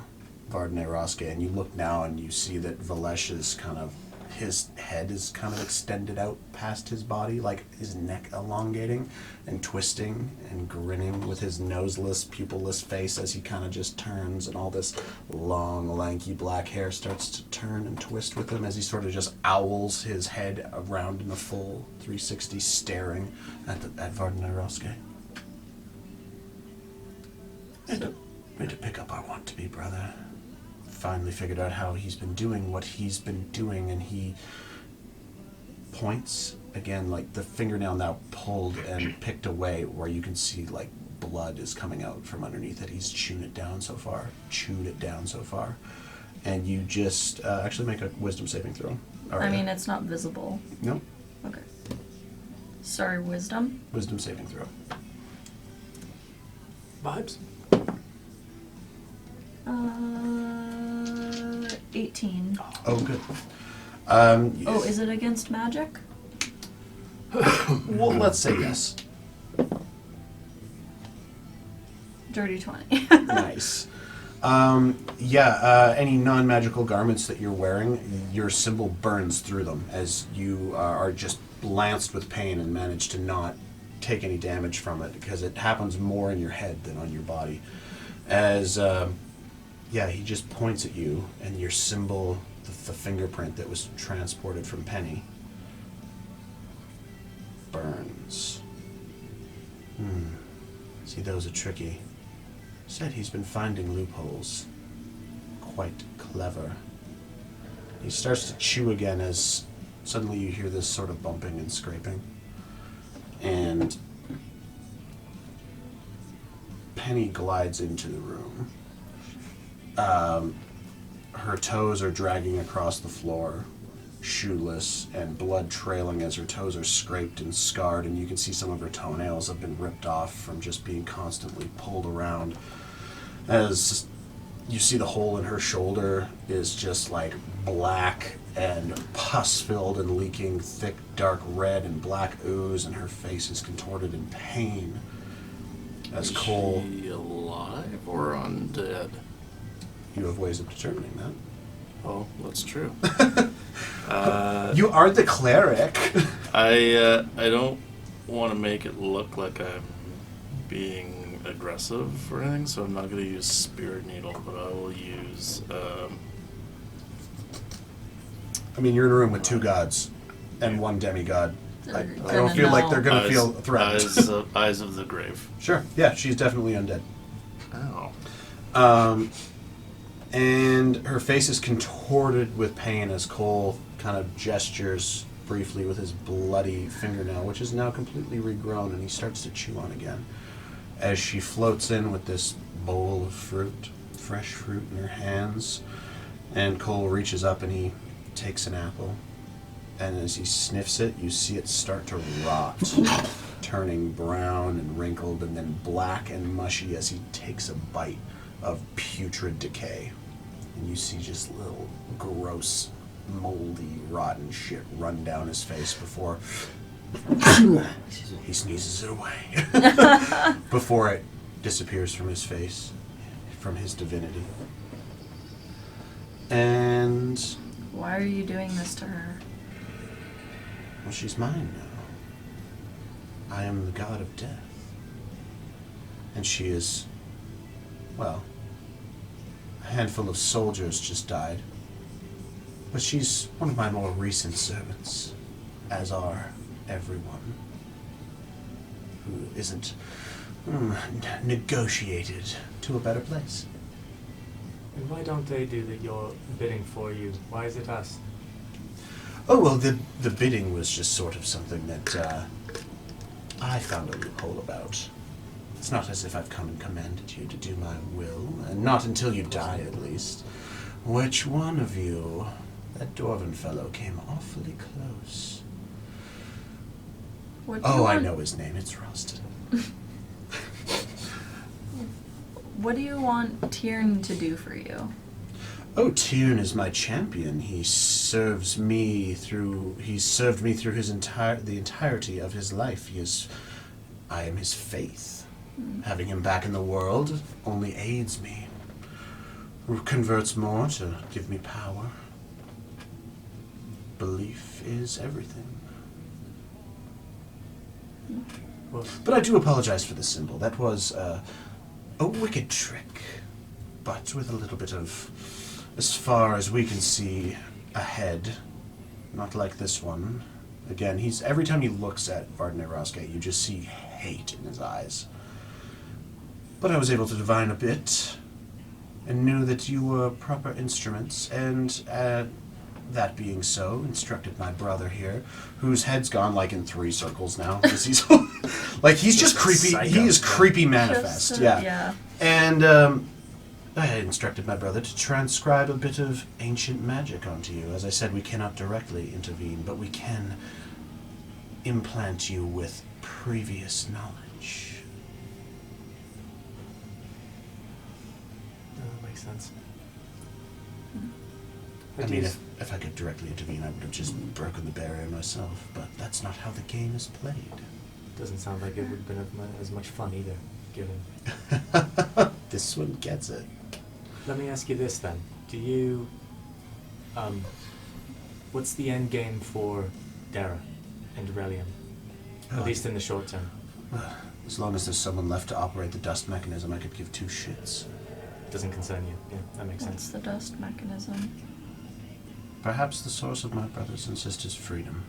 Vardane Roske, and you look now and you see that Valesh is kind of... His head is kind of extended out past his body, like his neck elongating and twisting and grinning with his noseless, pupilless face as he kind of just turns, and all this long, lanky black hair starts to turn and twist with him as he sort of just owls his head around in a full 360, staring at Vardane Roske. We had to pick up our want-to-be brother. Finally figured out how he's been doing what he's been doing, and he points again, like the fingernail now pulled and picked away where you can see like blood is coming out from underneath it. He's chewed it down so far, and you just actually make a wisdom saving throw. I mean, it's not visible. No, Okay. Sorry, wisdom? wisdom saving throw. Vibes? 18. Oh, good. Oh, is it against magic? Well, let's say yes. Dirty 20. Nice. Any non-magical garments that you're wearing, your symbol burns through them as you are just lanced with pain and manage to not take any damage from it, because it happens more in your head than on your body. As, he just points at you, and your symbol, the fingerprint that was transported from Penny, burns. See, those are tricky. Said he's been finding loopholes. Quite clever. He starts to chew again as suddenly you hear this sort of bumping and scraping. And Penny glides into the room. Her toes are dragging across the floor, shoeless, and blood trailing as her toes are scraped and scarred, and you can see some of her toenails have been ripped off from just being constantly pulled around. As you see, the hole in her shoulder is just like black and pus-filled and leaking thick, dark red and black ooze, and her face is contorted in pain. As Cole... Is she alive or undead? You have ways of determining that. Oh, that's true. You are the cleric. I don't want to make it look like I'm being aggressive or anything, so I'm not going to use Spirit Needle, but I will use. I mean, you're in a room with 2 gods and 1 demigod. I They're don't gonna feel like know. they're going to feel threatened. Eyes of the Grave. Sure. Yeah, she's definitely undead. Oh. And her face is contorted with pain as Cole kind of gestures briefly with his bloody fingernail, which is now completely regrown, and he starts to chew on again. As she floats in with this bowl of fruit, fresh fruit in her hands, and Cole reaches up and he takes an apple, and as he sniffs it, you see it start to rot, turning brown and wrinkled and then black and mushy as he takes a bite of putrid decay. And you see just little gross, moldy, rotten shit run down his face before he sneezes it away. Before it disappears from his face, from his divinity. And Why are you doing this to her? well, she's mine now. I am the god of death. And she is, well, a handful of soldiers just died. But she's one of my more recent servants, as are everyone who isn't negotiated to a better place. And why don't they do your bidding for you? Why is it us? Oh, well, the bidding was just sort of something that I found a loophole about. It's not as if I've come and commanded you to do my will, and not until you die, at least. Which one of you? That dwarven fellow came awfully close. What do you Oh, I want- know his name. It's Raajsten. What do you want Tyrn to do for you? Oh, Tyrn is my champion. He served me through the entirety of his life. I am his faith. Having him back in the world only aids me. Converts more to give me power. Belief is everything. Well, But I do apologize for the symbol. That was a wicked trick, but with a little bit of, as far as we can see, ahead. Not like this one. Again, every time he looks at Vardner Roske, you just see hate in his eyes. But I was able to divine a bit, and knew that you were proper instruments, and that being so, instructed my brother here, whose head's gone like in 3 circles now, because he's like he's just creepy. Psycho. He is creepy manifest, Just, yeah. And I had instructed my brother to transcribe a bit of ancient magic onto you. As I said, we cannot directly intervene, but we can implant you with previous knowledge. that makes sense. I mean, if I could directly intervene, I would have just broken the barrier myself, but that's not how the game is played. Doesn't sound like it would have been as much fun either, given. This one gets it. Let me ask you this then. Do you... what's the end game for Derran and Derelium? At least in the short term. As long as there's someone left to operate the dust mechanism, I could give 2 shits. Doesn't concern you. Yeah, that makes What's sense. the dust mechanism? Perhaps the source of my brothers and sisters' freedom.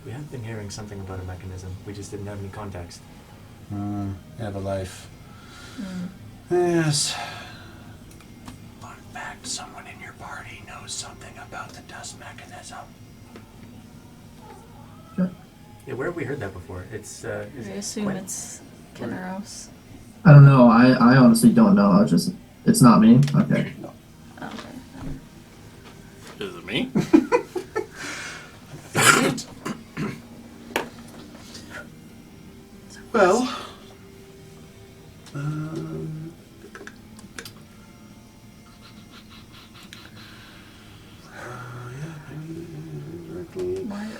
We have been hearing something about a mechanism. We just didn't have any context. Have a life. Yes. Fun fact, someone in your party knows something about the dust mechanism. Yeah, where have we heard that before? It's, I is it assume Quinn? it's Kinneros. I don't know. I honestly don't know. It's not me. Okay. Okay. Is it me? Well,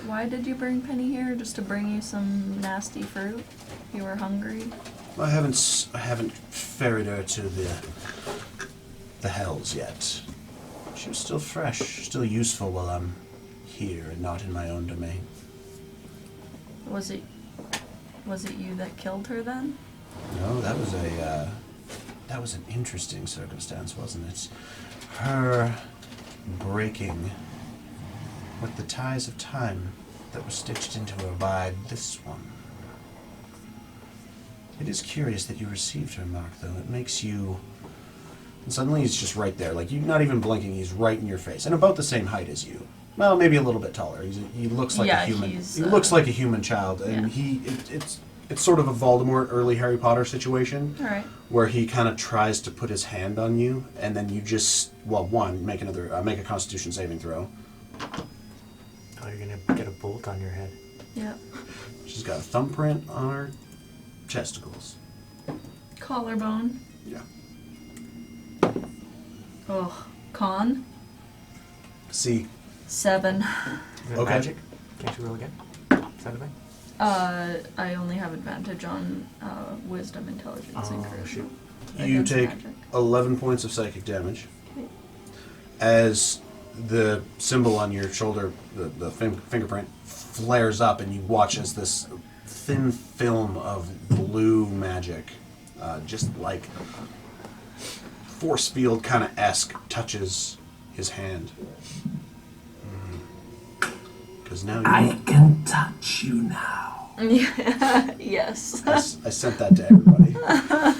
Why did you bring Penny here? Just to bring you some nasty fruit? You were hungry? I haven't ferried her to the hells yet. She was still fresh, still useful while I'm here and not in my own domain. Was it you that killed her then? No, that was an interesting circumstance, wasn't it? Her breaking with the ties of time that were stitched into her by this one. It is curious that you received her mark, though. It makes you... And suddenly he's just right there. Like, you're not even blinking. He's right in your face. And about the same height as you. Well, maybe a little bit taller. He looks like a human. He looks like a human child. And it's sort of a Voldemort early Harry Potter situation. All right. Where he kind of tries to put his hand on you. And then you just... Well, one, make a Constitution saving throw. Oh, you're going to get a bolt on your head. Yep. She's got a thumbprint on her chesticles. Collarbone. Yeah. Oh, con. See. 7. Is it Okay. magic? Can't you roll again? Is that a thing? I only have advantage on wisdom, intelligence, and Oh, charisma. shoot. You Against take magic. 11 points of psychic damage. Okay. As the symbol on your shoulder, the fingerprint, flares up, and you watch as this thin film of blue magic, just like force field kind of esque, touches his hand. Because now I can touch you now. Yeah. Yes. I sent that to everybody.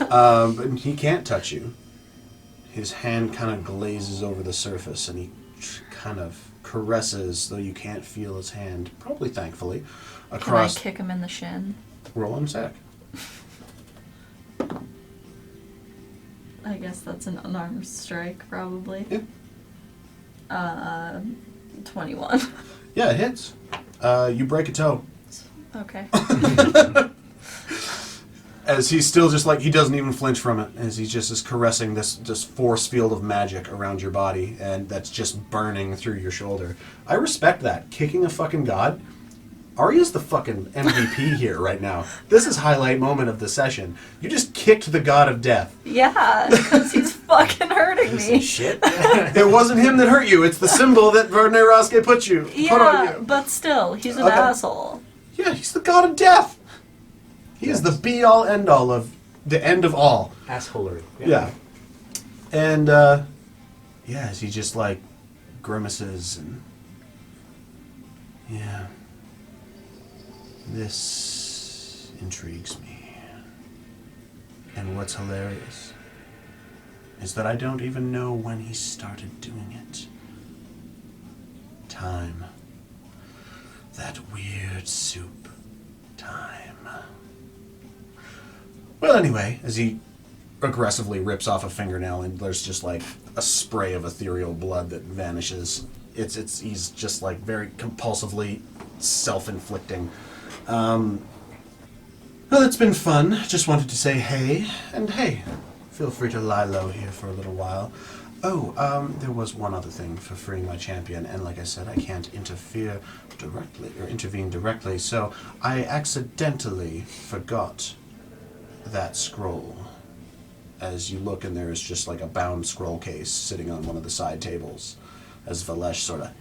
But he can't touch you. His hand kind of glazes over the surface, and he kind of caresses, though you can't feel his hand, probably thankfully, across... Can I kick him in the shin? Roll on sack. I guess that's an unarmed strike, probably. Yeah. 21. Yeah, it hits. You break a toe. Okay. As he's still just like, he doesn't even flinch from it, as he just is caressing this force field of magic around your body, and that's just burning through your shoulder. I respect that. Kicking a fucking god. Arya's the fucking MVP here right now. This is highlight moment of the session. You just kicked the god of death. Yeah, because he's fucking hurting me. Shit. It wasn't him that hurt you. It's the symbol that Vernay Roske put on Yeah, you. but still, he's an Okay. asshole. Yeah, he's the god of death. He is the be-all, end-all of the end of all. Assholery. Yeah. And, as he just, like, grimaces and... Yeah. This intrigues me. And what's hilarious is that I don't even know when he started doing it. Time. That weird soup. Time. Well, anyway, as he aggressively rips off a fingernail, and there's just like a spray of ethereal blood that vanishes. He's just like very compulsively self-inflicting. Well, it's been fun. Just wanted to say hey, and hey, feel free to lie low here for a little while. Oh, there was one other thing for freeing my champion, and like I said, I can't intervene directly, so I accidentally forgot that scroll. As you look, and there is just like a bound scroll case sitting on one of the side tables, as Valesh sort of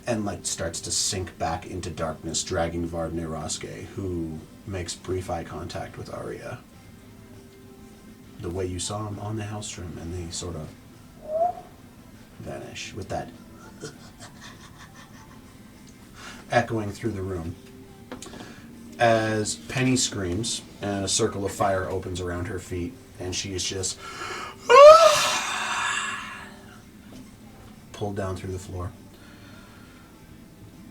and like starts to sink back into darkness, dragging Vardner Roske, who makes brief eye contact with Arya. The way you saw him on the Hellstrom, and they sort of vanish with that echoing through the room. As Penny screams, and a circle of fire opens around her feet, and she is just pulled down through the floor.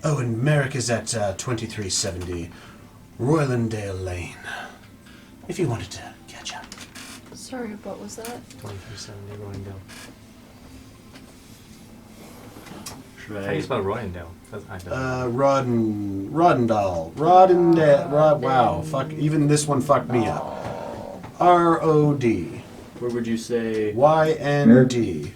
Oh, and Merrick is at 2370 Roylandale Lane, if you wanted to catch up. Sorry, what was that? 2370 Royandale. Should How do you spell Royandale? I don't know. Rodendale. Wow, fuck, even this one fucked me up. R-O-D. Where would you say? Y-N-D-A-L.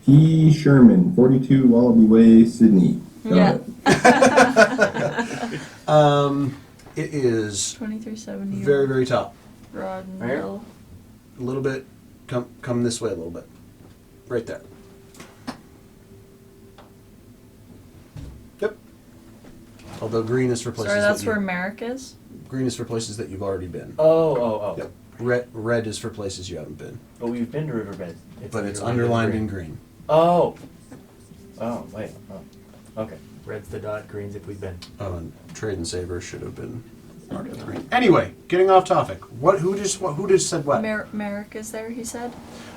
P. Sherman, 42 Wallaby Way, Sydney. Got Yeah. it. It is 2370. very, very top. Rod and Where? Bill. A little bit. Come this way a little bit. Right there. Yep. Although green is for places. Sorry, that's that where Merrick is? green is for places that you've already been. Oh. Yep. Red is for places you haven't been. But we've been to Riverbed. But it's underlined in green. Oh. Oh, wait. Oh. Okay. Red's the dot, green's if we've been. Oh, and Trade and Saver should have been marked with green. Anyway, getting off topic. Who just said what? Merrick is there, he said?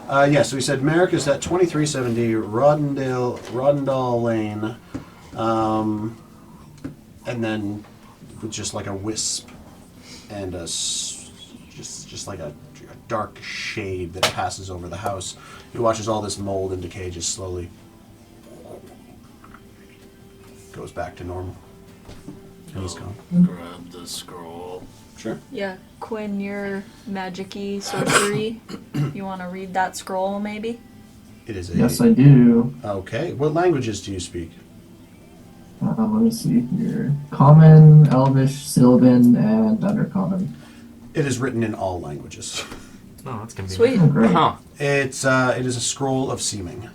Yeah, so he said Merrick is at 2370 Rodendale Lane, and then with just like a wisp and just like a dark shade that passes over the house. He watches all this mold and decay just slowly goes back to normal. And he's gone. Grab the scroll. Sure. Yeah. Quinn, you're magic-y, sorcery. You want to read that scroll, maybe? It is a... Yes, I do. Okay. What languages do you speak? Let me see here. Common, Elvish, Sylvan, and Undercommon. It is written in all languages. Oh, that's convenient. Sweet. Oh, great. Huh. It is a scroll of seeming.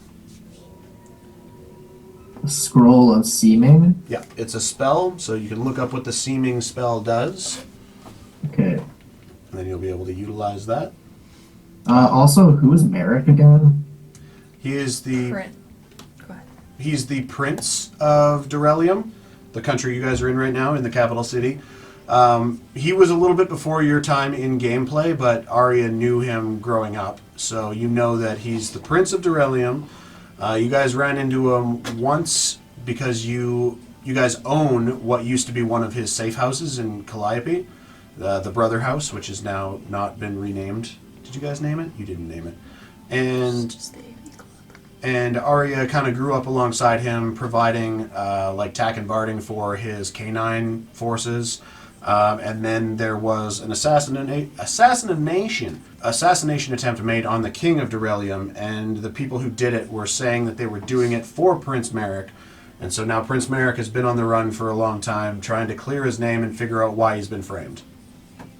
A scroll of seeming. Yeah, it's a spell, so you can look up what the seeming spell does, Okay. and then you'll be able to utilize that. Also, who is Merrick again? He is the Print. Go ahead. he's the prince of Derelium, the country you guys are in right now, in the capital city. He was a little bit before your time in gameplay, but Arya knew him growing up, so you know that he's the prince of Derelium. You guys ran into him once because you guys own what used to be one of his safe houses in Calliope, the Brother House, which has now not been renamed. Did you guys name it? You didn't name it. And Just the AV Club. and Arya kind of grew up alongside him, providing like tack and barding for his canine forces. And then there was an assassination attempt made on the king of Derelium, and the people who did it were saying that they were doing it for Prince Merrick. And so now Prince Merrick has been on the run for a long time, trying to clear his name and figure out why he's been framed.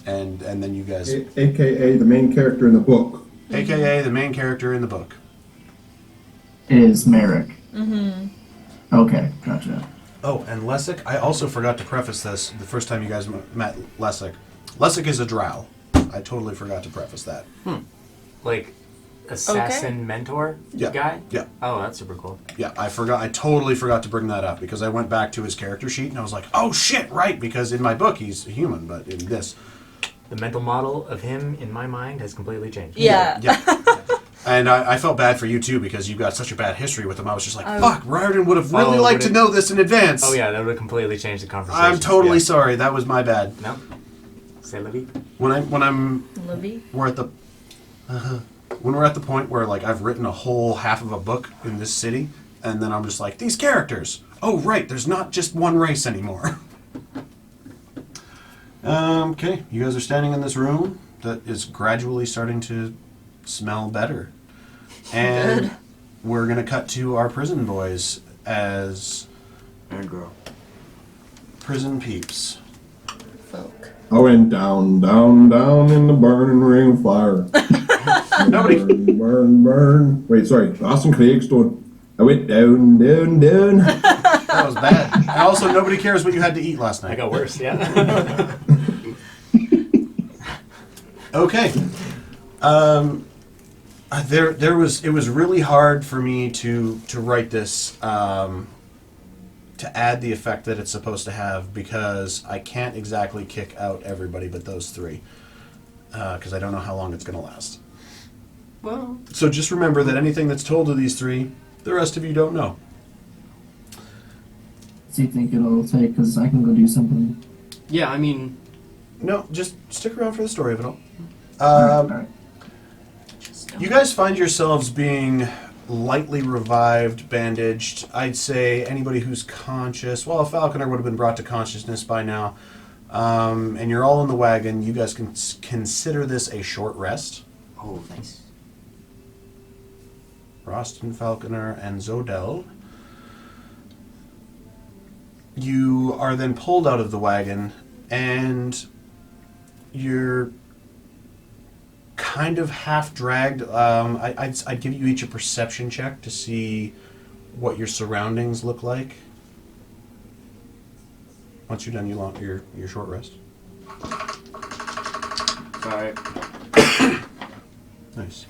And then you guys... AKA the main character in the book. AKA the main character in the book. Is Merrick. Mm-hmm. Okay, gotcha. Oh, and Lessic, I also forgot to preface this the first time you guys met Lessic. Lessic is a drow. I totally forgot to preface that. Like, assassin mentor Yeah. guy? Yeah. Oh, that's super cool. Yeah, I totally forgot to bring that up because I went back to his character sheet and I was like, oh shit, right, because in my book he's a human, but in this... The mental model of him, in my mind, has completely changed. Yeah. Yeah. And I felt bad for you too because you got such a bad history with him. I was just like, fuck, Riordan would have really liked to know this in advance. Oh yeah, that would have completely changed the conversation. I'm totally sorry. That was my bad. No. C'est la vie. When I'm Livy. we're at the when we're at the point where like I've written a whole half of a book in this city, and then I'm just like, these characters. Oh right, there's not just one race anymore. Okay, you guys are standing in this room that is gradually starting to smell better, and Good. we're gonna cut to our prison boys as And girl. prison peeps. Folk. I went down, down, down in the burning ring of fire. Nobody. Burn, burn, burn. Wait, sorry. Austin Craigstone. I went down, down, down. That was bad. And also, nobody cares what you had to eat last I night. got worse, yeah. Okay. It was really hard for me to write this to add the effect that it's supposed to have because I can't exactly kick out everybody but those three because I don't know how long it's going to last. Well, So just remember that anything that's told to these three, the rest of you don't know. Do you think it'll take? Because I can go do something. yeah, I mean, No, just stick around for the story of it all. Alright. You guys find yourselves being lightly revived, bandaged. I'd say anybody who's conscious, well, a falconer would have been brought to consciousness by now. And you're all in the wagon. You guys can consider this a short rest. oh, nice. Raajsten, Falconer, and Zodel. You are then pulled out of the wagon, and you're kind of half dragged. I'd give you each a perception check to see what your surroundings look like. Once you're done your short rest. Sorry. Nice.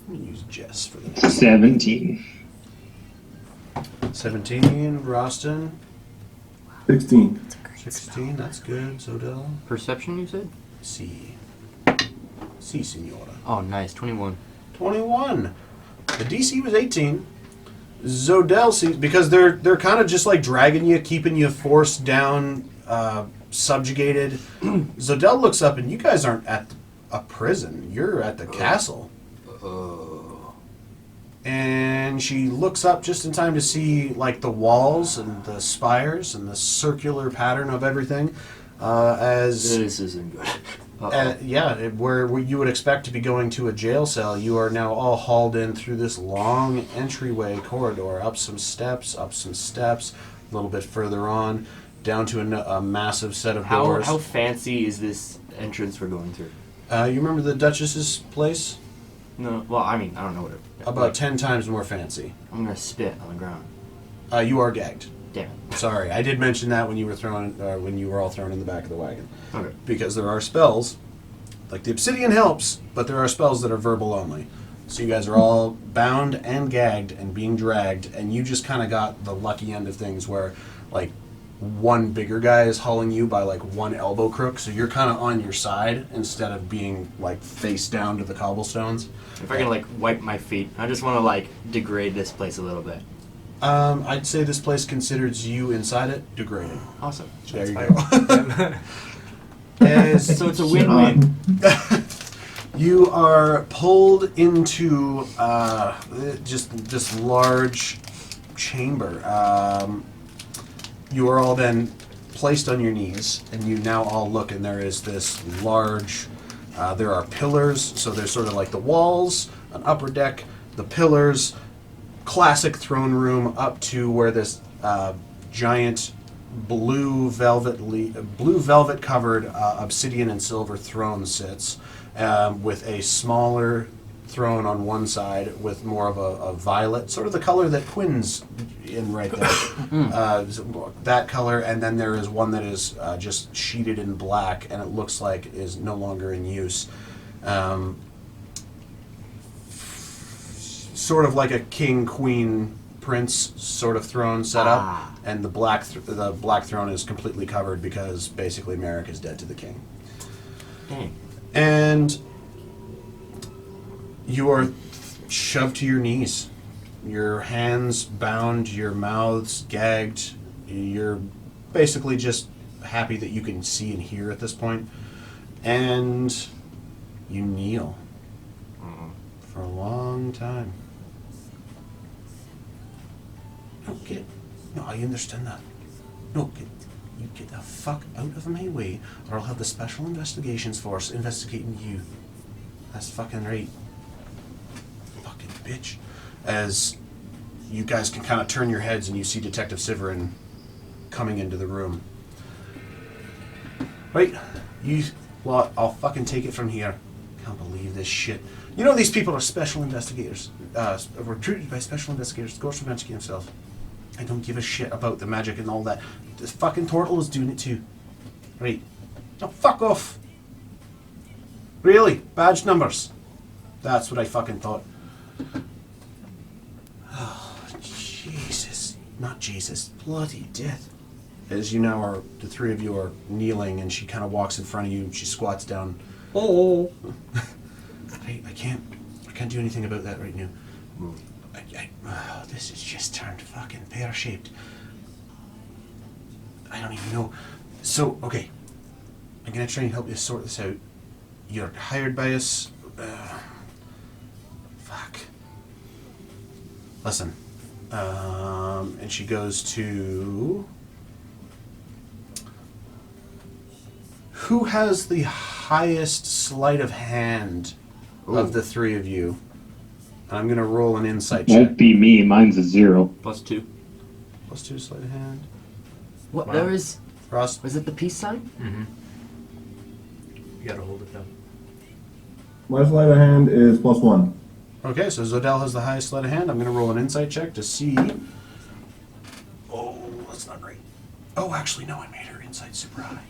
I'm going to use Jess for the next 17. 17. Raajsten. 16. 16. That's good. Zodel. Perception, you said? Si. Si, senora. Oh, nice. 21. 21. The DC was 18. Zodel sees, because they're kind of just like dragging you, keeping you forced down, subjugated. Zodel looks up, and you guys aren't at a prison. You're at the castle. And she looks up just in time to see like the walls and the spires and the circular pattern of everything. As this isn't good. where you would expect to be going to a jail cell, you are now all hauled in through this long entryway corridor, up some steps, a little bit further on, down to a massive set of doors. How fancy is this entrance we're going through? You remember the Duchess's place? No. Well, I mean, I don't know what it. About 10 times more fancy. I'm gonna spit on the ground. You are gagged. Damn it. Sorry, I did mention that when you were all thrown in the back of the wagon. Okay. Because there are spells, like the obsidian helps, but there are spells that are verbal only. So you guys are all bound and gagged and being dragged, and you just kind of got the lucky end of things where, like, one bigger guy is hauling you by like one elbow crook, so you're kind of on your side instead of being like face down to the cobblestones. If I can like wipe my feet, I just want to like degrade this place a little bit. I'd say this place considers you inside it degrading. Awesome. There you That's go. So it's a win-win. You are pulled into just this large chamber. You are all then placed on your knees, and you now all look, and there is this large, there are pillars, so there's sort of like the walls, an upper deck, the pillars, classic throne room up to where this giant blue velvet covered obsidian and silver throne sits, with a smaller throne on one side with more of a violet, sort of the color that Quinn's in right there. That color, and then there is one that is just sheeted in black, and it looks like is no longer in use. Sort of like a king, queen, prince sort of throne set up, and the black throne is completely covered because basically Merrick is dead to the king. And you are shoved to your knees. Your hands bound, your mouths gagged. You're basically just happy that you can see and hear at this point. And you kneel for a long time. No, I understand that. No, you get the fuck out of my way, or I'll have the Special Investigations Force investigating you. That's fucking right. Fucking bitch. As you guys can kind of turn your heads and you see Detective Siverin coming into the room. Right, well, I'll fucking take it from here. Can't believe this shit. You know these people are special investigators, recruited by special investigators. Ghost Revenge himself. I don't give a shit about the magic and all that. This fucking turtle is doing it too. Right. Now fuck off. Really? Badge numbers. That's what I fucking thought. Oh, Jesus. Not Jesus. Bloody death. As you now are, the three of you are kneeling, and she kind of walks in front of you, and she squats down. Oh. I can't do anything about that right now. This has just turned fucking pear-shaped. I don't even know. So, okay. I'm gonna try and help you sort this out. You're hired by us. Fuck. Listen. And she goes to... Who has the highest sleight of hand of the three of you? I'm going to roll an insight check. Won't be me. Mine's a 0. +2. +2 sleight of hand. What? Wow. There is. Ross, Was it the peace sign? Mm-hmm. You gotta hold it though. My sleight of hand is +1. okay, so Zodell has the highest sleight of hand. I'm going to roll an insight check to see. Oh, that's not great. Oh, actually, no, I made her insight super high.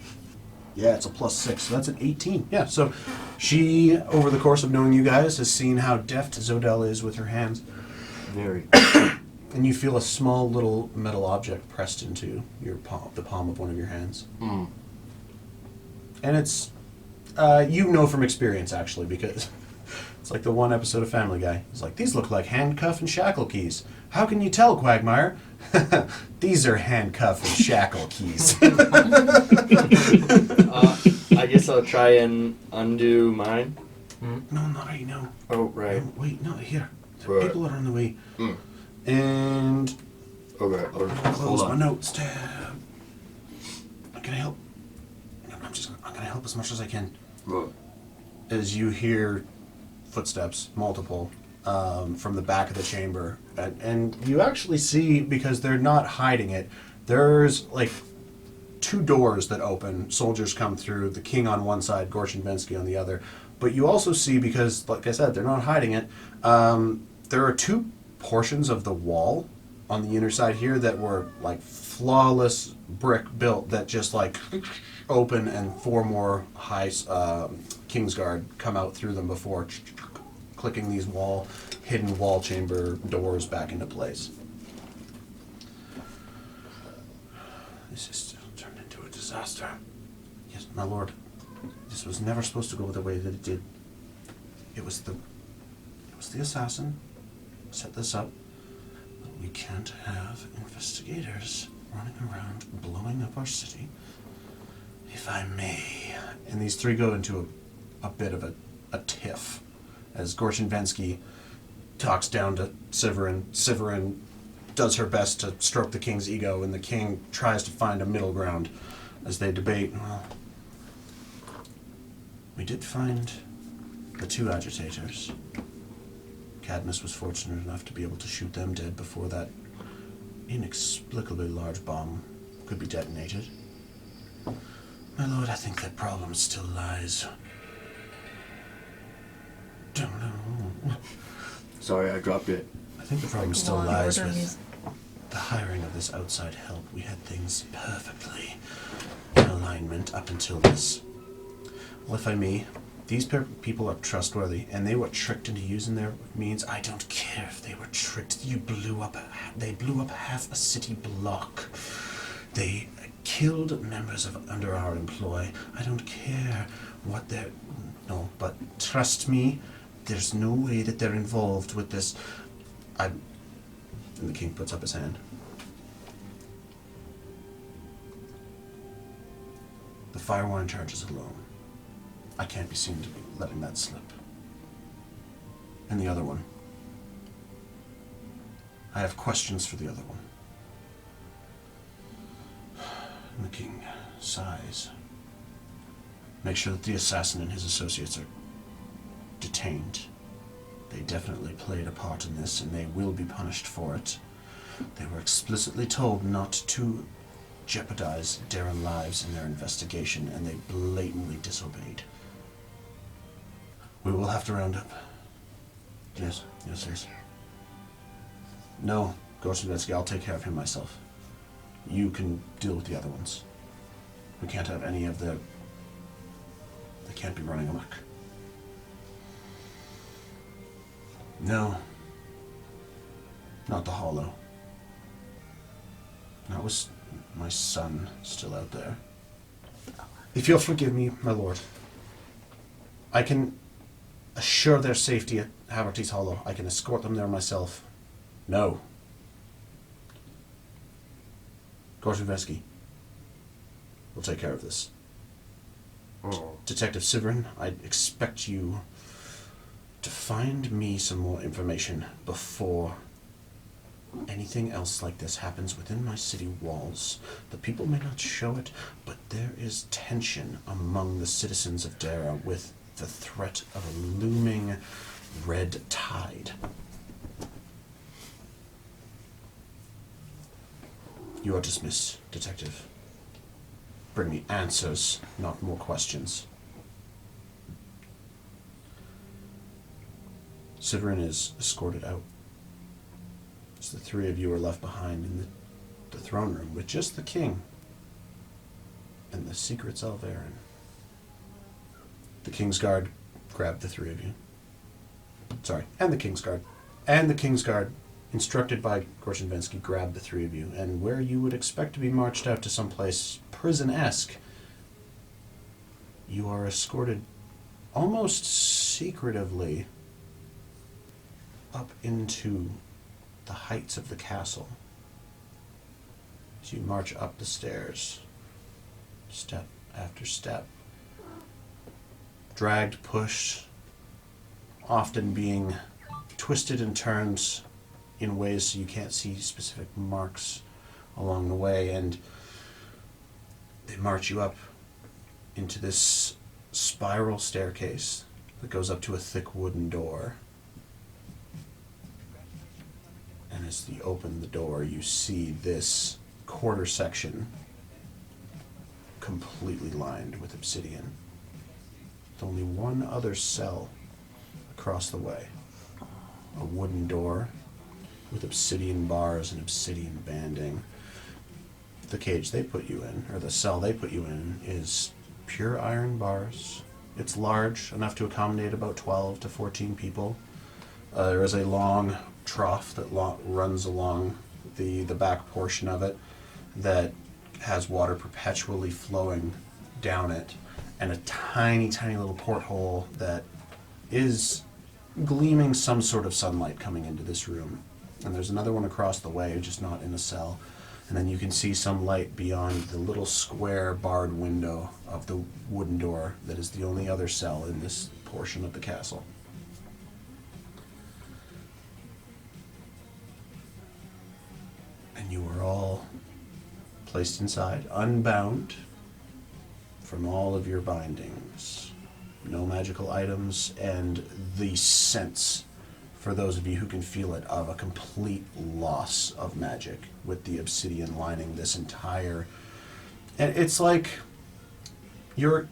Yeah, it's a +6, so that's an 18. Yeah, so she, over the course of knowing you guys, has seen how deft Zodell is with her hands. Very. And you feel a small little metal object pressed into your palm, the palm of one of your hands. Mm. And it's, you know from experience, actually, because it's like the one episode of Family Guy. It's like, these look like handcuff and shackle keys. How can you tell, Quagmire? These are handcuff and shackle keys. I guess I'll try and undo mine. No, not right now. Oh, right. No, wait, no, here. The Right. people are on the way. Mm. And Okay. Or, close hold my on. notes tab. I'm gonna help. I'm gonna help as much as I can. Right. As you hear footsteps, multiple, from the back of the chamber, and you actually see, because they're not hiding it, there's like 2 doors that open. Soldiers come through. The king on one side, Gorshin Bensky on the other. But you also see, because like I said, they're not hiding it. There are 2 portions of the wall on the inner side here that were like flawless brick built that just like open, and 4 more high Kingsguard come out through them before clicking these hidden wall chamber doors back into place. This is still turned into a disaster. Yes, my lord. This was never supposed to go the way that it did. It was the assassin set this up. But we can't have investigators running around blowing up our city. If I may. And these 3 go into a bit of a tiff as Gorshin Vensky talks down to Severin. Severin does her best to stroke the king's ego, and the king tries to find a middle ground as they debate. Well, we did find the 2 agitators. Cadmus was fortunate enough to be able to shoot them dead before that inexplicably large bomb could be detonated. My lord, I think that problem still lies. Sorry, I dropped it. I think the problem still Law and lies order with music. the hiring of this outside help. We had things perfectly in alignment up until this. Well, if I may, these people are trustworthy, and they were tricked into using their means. I don't care if they were tricked. They blew up half a city block. They killed members of under our employ. I don't care what they're... No, but trust me, there's no way that they're involved with this. And the king puts up his hand. The Firewine charges alone. I can't be seen to be letting that slip. And the other one. I have questions for the other one. And the king sighs. Make sure that the assassin and his associates are detained. They definitely played a part in this, and they will be punished for it. They were explicitly told not to jeopardize Derran lives in their investigation, and they blatantly disobeyed. We will have to round up. Yes, yes. No, Gorsovetsky, I'll take care of him myself. You can deal with the other ones. We can't have any of the... They can't be running amok. No. Not the Hollow. That was my son still out there. If you'll forgive me, my lord, I can assure their safety at Haverty's Hollow. I can escort them there myself. No. Gorzhevsky will take care of this. Oh. Detective Severin, I expect you to find me some more information before anything else like this happens within my city walls. The people may not show it, but there is tension among the citizens of Derra with the threat of a looming red tide. You are dismissed, Detective. Bring me answers, not more questions. Severin is escorted out. As the three of you are left behind in the throne room with just the king and the secrets of Derran. The King's Guard grabbed the three of you. Sorry, and the King's Guard. And the King's Guard, instructed by Gorzhenvensky, grabbed the three of you, and where you would expect to be marched out to someplace prison-esque, you are escorted almost secretively up into the heights of the castle. As you march up the stairs, step after step, dragged, pushed, often being twisted and turned in ways so you can't see specific marks along the way, and they march you up into this spiral staircase that goes up to a thick wooden door. And as you open the door, you see this quarter section completely lined with obsidian, with only one other cell across the way. A wooden door with obsidian bars and obsidian banding. The cage they put you in, or the cell they put you in, is pure iron bars. It's large, enough to accommodate about 12 to 14 people. There is a long trough that runs along the back portion of it that has water perpetually flowing down it, and a tiny, tiny little porthole that is gleaming some sort of sunlight coming into this room. And there's another one across the way, just not in a cell. And then you can see some light beyond the little square barred window of the wooden door that is the only other cell in this portion of the castle. And you are all placed inside, unbound from all of your bindings. No magical items, and the sense, for those of you who can feel it, of a complete loss of magic with the obsidian lining this entire... And it's like your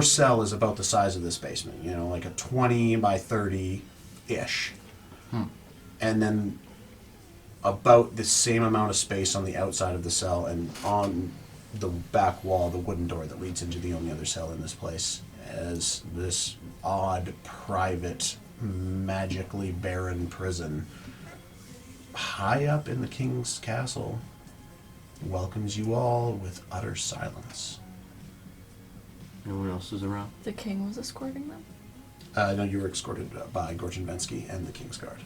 cell is about the size of this basement, you know, like a 20 by 30-ish. And then about the same amount of space on the outside of the cell, and on the back wall, the wooden door that leads into the only other cell in this place, as this odd, private, magically barren prison high up in the king's castle welcomes you all with utter silence. No one else is around? The king was escorting them? No, you were escorted by Gorzhenvensky and the King's Guard.